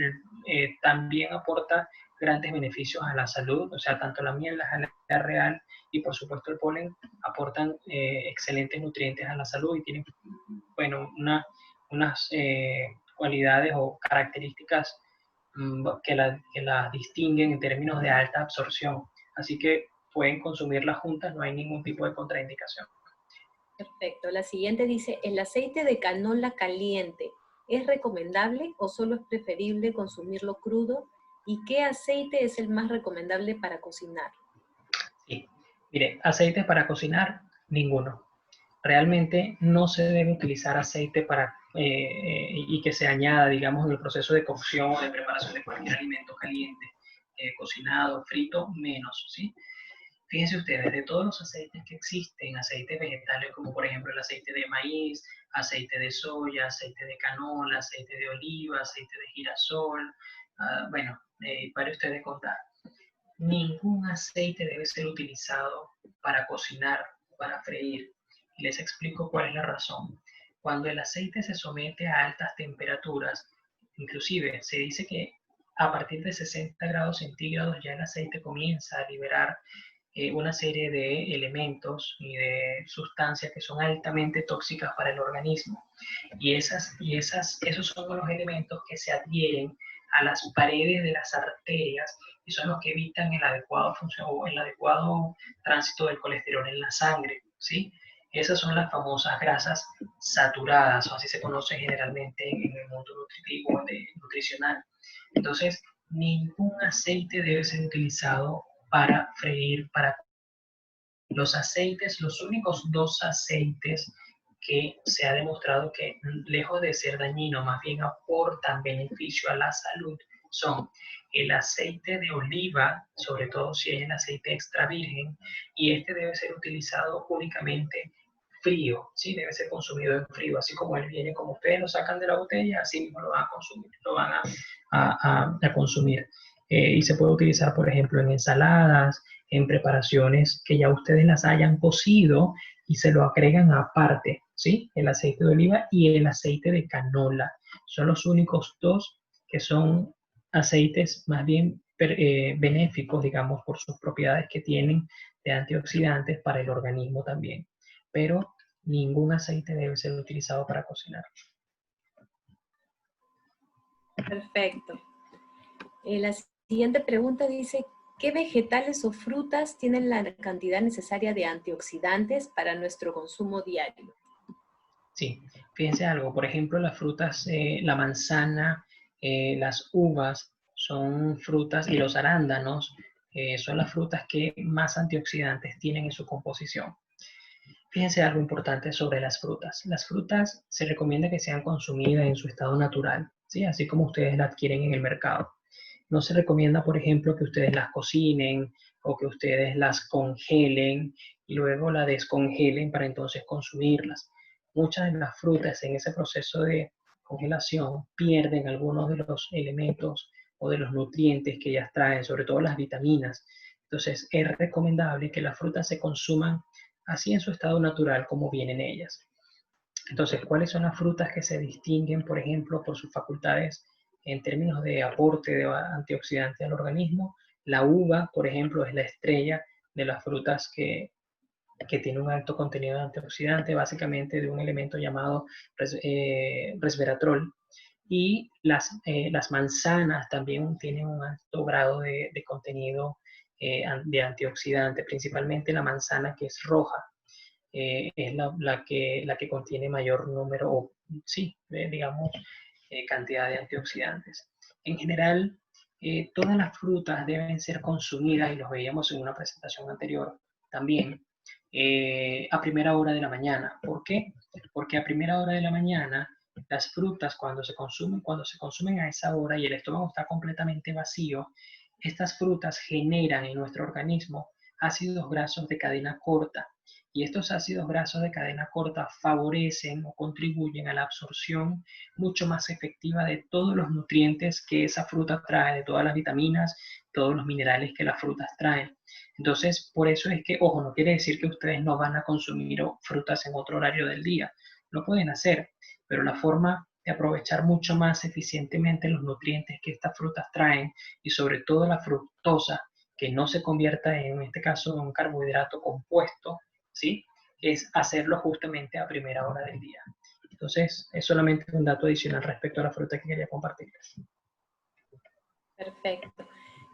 Speaker 2: también aporta grandes beneficios a la salud, o sea, tanto la miel, la jalea real y por supuesto el polen aportan excelentes nutrientes a la salud y tienen, bueno, unas cualidades o características que las distinguen en términos de alta absorción. Así que pueden consumirlas juntas, no hay ningún tipo de contraindicación.
Speaker 1: Perfecto. La siguiente dice, ¿el aceite de canola caliente es recomendable o solo es preferible consumirlo crudo? ¿Y qué aceite es el más recomendable para cocinar?
Speaker 2: Sí. Mire, aceites para cocinar, ninguno. Realmente no se debe utilizar aceite para, y que se añada, digamos, en el proceso de cocción o de preparación de cualquier alimento caliente, cocinado, frito, menos, ¿sí? Fíjense ustedes, de todos los aceites que existen, aceites vegetales como por ejemplo el aceite de maíz, aceite de soya, aceite de canola, aceite de oliva, aceite de girasol, bueno, para ustedes contar. Ningún aceite debe ser utilizado para cocinar, para freír. Y les explico cuál es la razón. Cuando el aceite se somete a altas temperaturas, inclusive se dice que a partir de 60 grados centígrados ya el aceite comienza a liberar una serie de elementos y de sustancias que son altamente tóxicas para el organismo. Esos son los elementos que se adhieren a las paredes de las arterias y son los que evitan el adecuado el adecuado tránsito del colesterol en la sangre, ¿sí? Esas son las famosas grasas saturadas, o así se conoce generalmente en el mundo nutritivo, nutricional. Entonces, ningún aceite debe ser utilizado para freír, para los aceites, los únicos dos aceites que se ha demostrado que lejos de ser dañino, más bien aportan beneficio a la salud, son el aceite de oliva, sobre todo si es el aceite extra virgen, y este debe ser utilizado únicamente frío, ¿sí? Debe ser consumido en frío, así como él viene, como ustedes lo sacan de la botella, así mismo lo van a consumir, lo van a consumir. Y se puede utilizar, por ejemplo, en ensaladas, en preparaciones que ya ustedes las hayan cocido y se lo agregan aparte, ¿sí? El aceite de oliva y el aceite de canola. Son los únicos dos que son aceites más bien benéficos, digamos, por sus propiedades que tienen de antioxidantes para el organismo también. Pero ningún aceite debe ser utilizado para cocinar.
Speaker 1: Perfecto. La siguiente pregunta dice, ¿qué vegetales o frutas tienen la cantidad necesaria de antioxidantes para nuestro consumo diario?
Speaker 2: Sí, fíjense algo, por ejemplo, las frutas, la manzana, las uvas son frutas y los arándanos son las frutas que más antioxidantes tienen en su composición. Fíjense algo importante sobre las frutas. Las frutas se recomienda que sean consumidas en su estado natural, ¿sí? Así como ustedes las adquieren en el mercado. No se recomienda, por ejemplo, que ustedes las cocinen o que ustedes las congelen y luego la descongelen para entonces consumirlas. Muchas de las frutas en ese proceso de congelación pierden algunos de los elementos o de los nutrientes que ellas traen, sobre todo las vitaminas. Entonces es recomendable que las frutas se consuman así en su estado natural como vienen ellas. Entonces, ¿cuáles son las frutas que se distinguen, por ejemplo, por sus facultades en términos de aporte de antioxidantes al organismo? La uva, por ejemplo, es la estrella de las frutas que tiene un alto contenido de antioxidante, básicamente de un elemento llamado resveratrol. Y las manzanas también tienen un alto grado de contenido de antioxidante, principalmente la manzana que es roja es la que contiene mayor número, o sí, digamos, cantidad de antioxidantes. En general, todas las frutas deben ser consumidas, y los veíamos en una presentación anterior también, a primera hora de la mañana. ¿Por qué? Porque a primera hora de la mañana las frutas cuando se consumen a esa hora y el estómago está completamente vacío, estas frutas generan en nuestro organismo ácidos grasos de cadena corta y estos ácidos grasos de cadena corta favorecen o contribuyen a la absorción mucho más efectiva de todos los nutrientes que esa fruta trae, de todas las vitaminas, todos los minerales que las frutas traen. Entonces, por eso es que, ojo, no quiere decir que ustedes no van a consumir frutas en otro horario del día. Lo pueden hacer, pero la forma de aprovechar mucho más eficientemente los nutrientes que estas frutas traen y sobre todo la fructosa, que no se convierta en este caso en un carbohidrato compuesto, ¿sí? Es hacerlo justamente a primera hora del día. Entonces, es solamente un dato adicional respecto a la fruta que quería compartirles.
Speaker 1: Perfecto.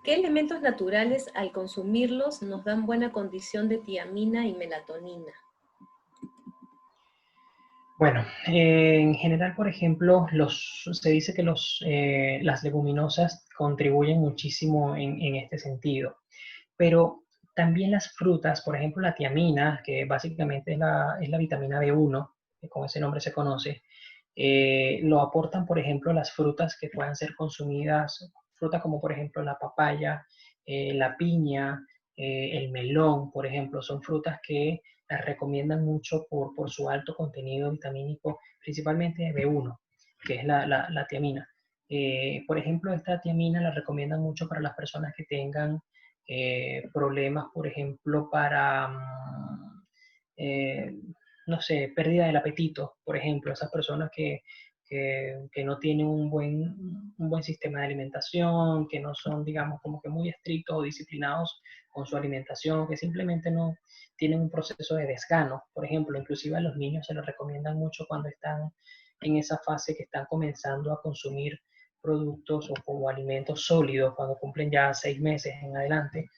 Speaker 1: ¿Qué elementos naturales al consumirlos nos dan buena condición de tiamina y melatonina?
Speaker 2: Bueno, en general, por ejemplo, se dice que las leguminosas contribuyen muchísimo en este sentido, pero también las frutas, por ejemplo, la tiamina, que básicamente es la vitamina B1, que con ese nombre se conoce, lo aportan, por ejemplo, las frutas que puedan ser consumidas, frutas como por ejemplo la papaya, la piña, el melón, por ejemplo, son frutas que las recomiendan mucho por su alto contenido vitamínico, principalmente de B1, que es la tiamina. Por ejemplo, esta tiamina la recomiendan mucho para las personas que tengan problemas, por ejemplo, para, no sé, pérdida del apetito, por ejemplo, esas personas que no tienen un buen sistema de alimentación, que no son, digamos, como que muy estrictos o disciplinados con su alimentación, que simplemente no tienen un proceso de desgano. Por ejemplo, inclusive a los niños se les recomiendan mucho cuando están en esa fase que están comenzando a consumir productos o como alimentos sólidos, cuando cumplen ya 6 meses en adelante,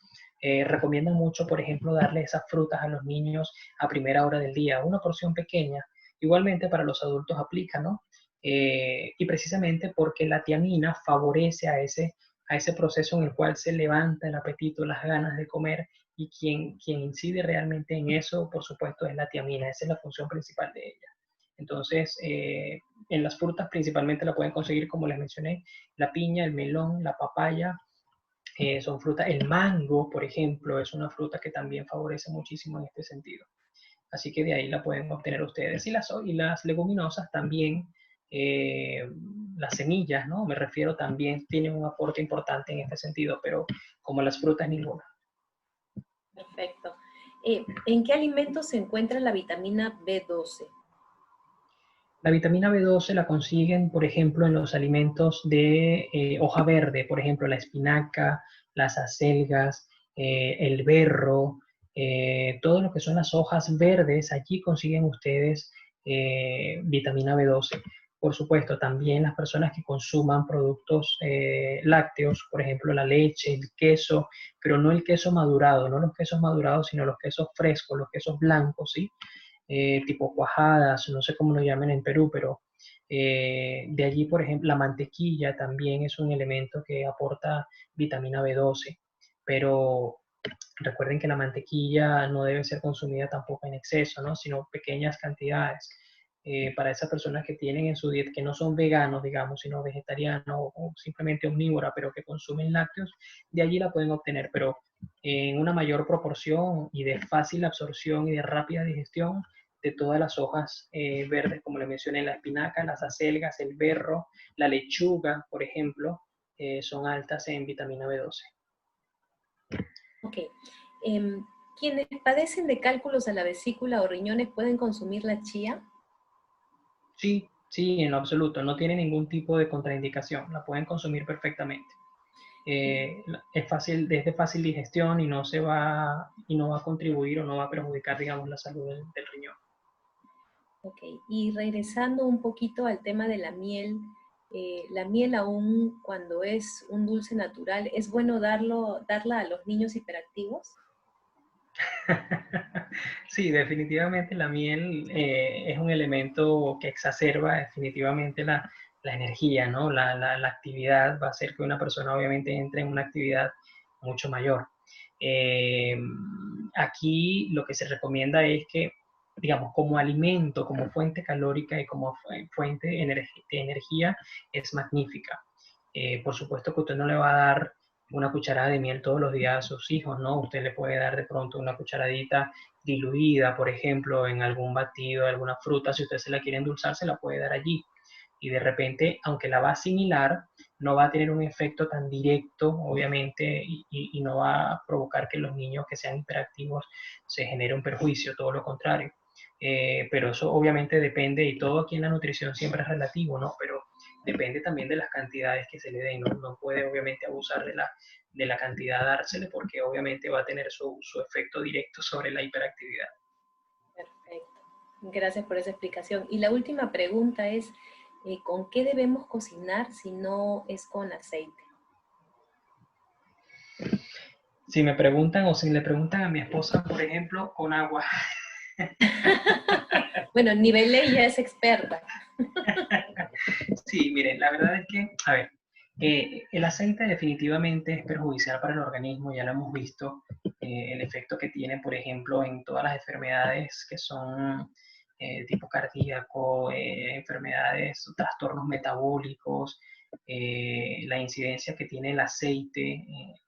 Speaker 2: recomiendan mucho, por ejemplo, darle esas frutas a los niños a primera hora del día, una porción pequeña. Igualmente para los adultos aplica, ¿no? Y precisamente porque la tiamina favorece a ese proceso en el cual se levanta el apetito, las ganas de comer, y quien incide realmente en eso, por supuesto, es la tiamina. Esa es la función principal de ella. Entonces, en las frutas principalmente la pueden conseguir, como les mencioné, la piña, el melón, la papaya, son frutas. El mango, por ejemplo, es una fruta que también favorece muchísimo en este sentido. Así que de ahí la pueden obtener ustedes. Y las leguminosas también, eh, las semillas, ¿no? Me refiero, también tienen un aporte importante en este sentido, pero como las frutas, ninguna.
Speaker 1: Perfecto. ¿En qué alimentos se encuentra la vitamina B12?
Speaker 2: La vitamina B12 la consiguen, por ejemplo, en los alimentos de hoja verde, por ejemplo, la espinaca, las acelgas, el berro, todo lo que son las hojas verdes, allí consiguen ustedes vitamina B12. Por supuesto, también las personas que consuman productos lácteos, por ejemplo, la leche, el queso, pero no el queso madurado, no los quesos madurados, sino los quesos frescos, los quesos blancos, ¿sí? Tipo cuajadas, no sé cómo lo llaman en Perú, pero de allí, por ejemplo, la mantequilla también es un elemento que aporta vitamina B12, pero recuerden que la mantequilla no debe ser consumida tampoco en exceso, ¿no? Sino pequeñas cantidades. Para esas personas que tienen en su dieta, que no son veganos, digamos, sino vegetarianos o simplemente omnívora, pero que consumen lácteos, de allí la pueden obtener, pero en una mayor proporción y de fácil absorción y de rápida digestión de todas las hojas verdes, como le mencioné, la espinaca, las acelgas, el berro, la lechuga, por ejemplo, son altas en vitamina B12.
Speaker 1: Ok. Em, ¿Quienes padecen de cálculos a la vesícula o riñones pueden consumir la chía?
Speaker 2: Sí, sí, en lo absoluto, no tiene ningún tipo de contraindicación, la pueden consumir perfectamente. Es fácil, es de fácil digestión y no va a contribuir o no va a perjudicar, digamos, la salud del riñón.
Speaker 1: Ok, y regresando un poquito al tema de la miel aún cuando es un dulce natural, ¿es bueno darla a los niños hiperactivos?
Speaker 2: Sí, definitivamente la miel es un elemento que exacerba definitivamente la energía, ¿no? La actividad va a hacer que una persona obviamente entre en una actividad mucho mayor. Eh, Aquí lo que se recomienda es que, digamos, como alimento, como fuente calórica y como fuente de energía, es magnífica. Por supuesto que usted no le va a dar una cucharada de miel todos los días a sus hijos, ¿no? Usted le puede dar de pronto una cucharadita diluida, por ejemplo, en algún batido, alguna fruta. Si usted se la quiere endulzar, se la puede dar allí. Y de repente, aunque la va a asimilar, no va a tener un efecto tan directo, obviamente, y no va a provocar que los niños que sean hiperactivos se genere un perjuicio, todo lo contrario. Pero eso obviamente depende, y todo aquí en la nutrición siempre es relativo, ¿no? Pero depende también de las cantidades que se le den, ¿no? No puede obviamente abusar de la cantidad dársele, porque obviamente va a tener su efecto directo sobre la hiperactividad.
Speaker 1: Perfecto. Gracias por esa explicación. Y la última pregunta es, ¿con qué debemos cocinar si no es con aceite?
Speaker 2: Si me preguntan o si le preguntan a mi esposa, por ejemplo, con agua.
Speaker 1: Bueno, Niveley ya es experta.
Speaker 2: Sí, miren, la verdad es que, a ver, el aceite definitivamente es perjudicial para el organismo, ya lo hemos visto, el efecto que tiene, por ejemplo, en todas las enfermedades que son tipo cardíaco, enfermedades, trastornos metabólicos, la incidencia que tiene el aceite,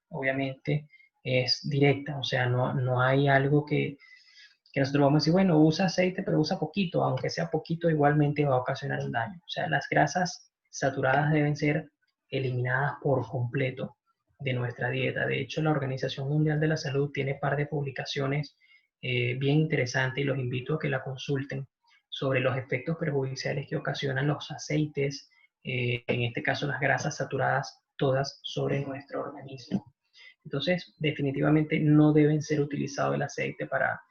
Speaker 2: obviamente, es directa, o sea, no hay algo que nosotros vamos a decir, bueno, usa aceite, pero usa poquito, aunque sea poquito, igualmente va a ocasionar un daño. O sea, las grasas saturadas deben ser eliminadas por completo de nuestra dieta. De hecho, la Organización Mundial de la Salud tiene un par de publicaciones bien interesantes y los invito a que la consulten sobre los efectos perjudiciales que ocasionan los aceites, en este caso las grasas saturadas, todas sobre nuestro organismo. Entonces, definitivamente no deben ser utilizados el aceite para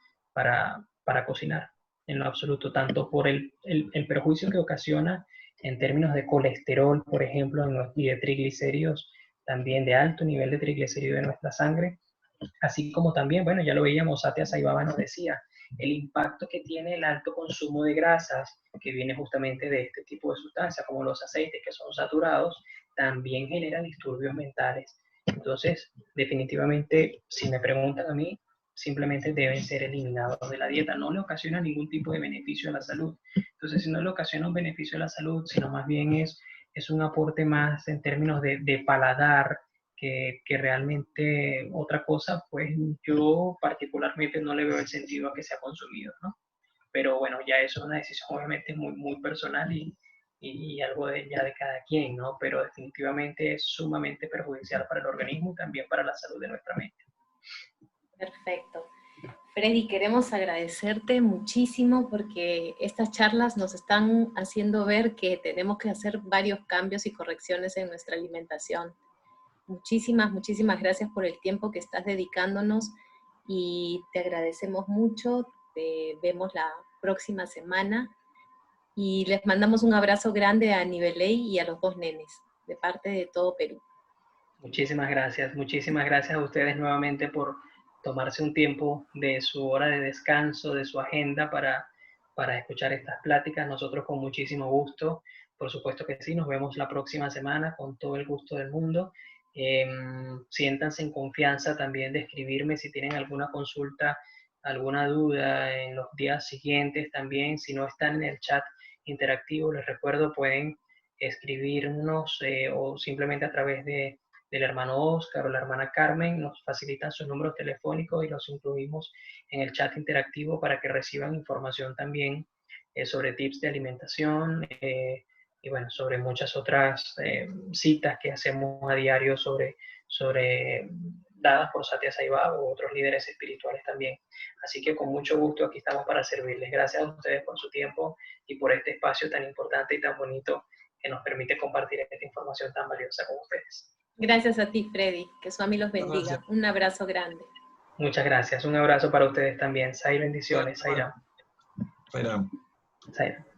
Speaker 2: cocinar en lo absoluto, tanto por el perjuicio que ocasiona en términos de colesterol, por ejemplo, y de triglicéridos, también de alto nivel de triglicéridos de nuestra sangre, así como también, bueno, ya lo veíamos, Satia Saibaba nos decía, el impacto que tiene el alto consumo de grasas, que viene justamente de este tipo de sustancias, como los aceites que son saturados, también generan disturbios mentales. Entonces, definitivamente, si me preguntan a mí, simplemente deben ser eliminados de la dieta. No le ocasiona ningún tipo de beneficio a la salud. Entonces, si no le ocasiona un beneficio a la salud, sino más bien es un aporte más en términos de paladar, que realmente otra cosa, pues yo particularmente no le veo el sentido a que sea consumido, ¿no? Pero bueno, ya eso es una decisión obviamente muy, muy personal y algo ya de cada quien, ¿no? Pero definitivamente es sumamente perjudicial para el organismo y también para la salud de nuestra mente.
Speaker 1: Perfecto. Freddy, queremos agradecerte muchísimo porque estas charlas nos están haciendo ver que tenemos que hacer varios cambios y correcciones en nuestra alimentación. Muchísimas, muchísimas gracias por el tiempo que estás dedicándonos y te agradecemos mucho. Te vemos la próxima semana y les mandamos un abrazo grande a Niveley y a los dos nenes, de parte de todo Perú.
Speaker 2: Muchísimas gracias a ustedes nuevamente por tomarse un tiempo de su hora de descanso, de su agenda para escuchar estas pláticas. Nosotros con muchísimo gusto, por supuesto que sí, nos vemos la próxima semana con todo el gusto del mundo. Siéntanse en confianza también de escribirme si tienen alguna consulta, alguna duda en los días siguientes también. Si no están en el chat interactivo, les recuerdo, pueden escribirnos o simplemente a través del hermano Oscar o la hermana Carmen, nos facilitan sus números telefónicos y los incluimos en el chat interactivo para que reciban información también sobre tips de alimentación y bueno, sobre muchas otras citas que hacemos a diario sobre dadas por Satya Sai Baba u otros líderes espirituales también. Así que con mucho gusto aquí estamos para servirles. Gracias a ustedes por su tiempo y por este espacio tan importante y tan bonito que nos permite compartir esta información tan valiosa con ustedes.
Speaker 1: Gracias a ti, Freddy. Que Swami los bendiga.
Speaker 3: Gracias.
Speaker 1: Un abrazo grande.
Speaker 2: Muchas gracias. Un abrazo para ustedes también. Sai, bendiciones. Sairam.
Speaker 3: Sairam.
Speaker 2: Sairam.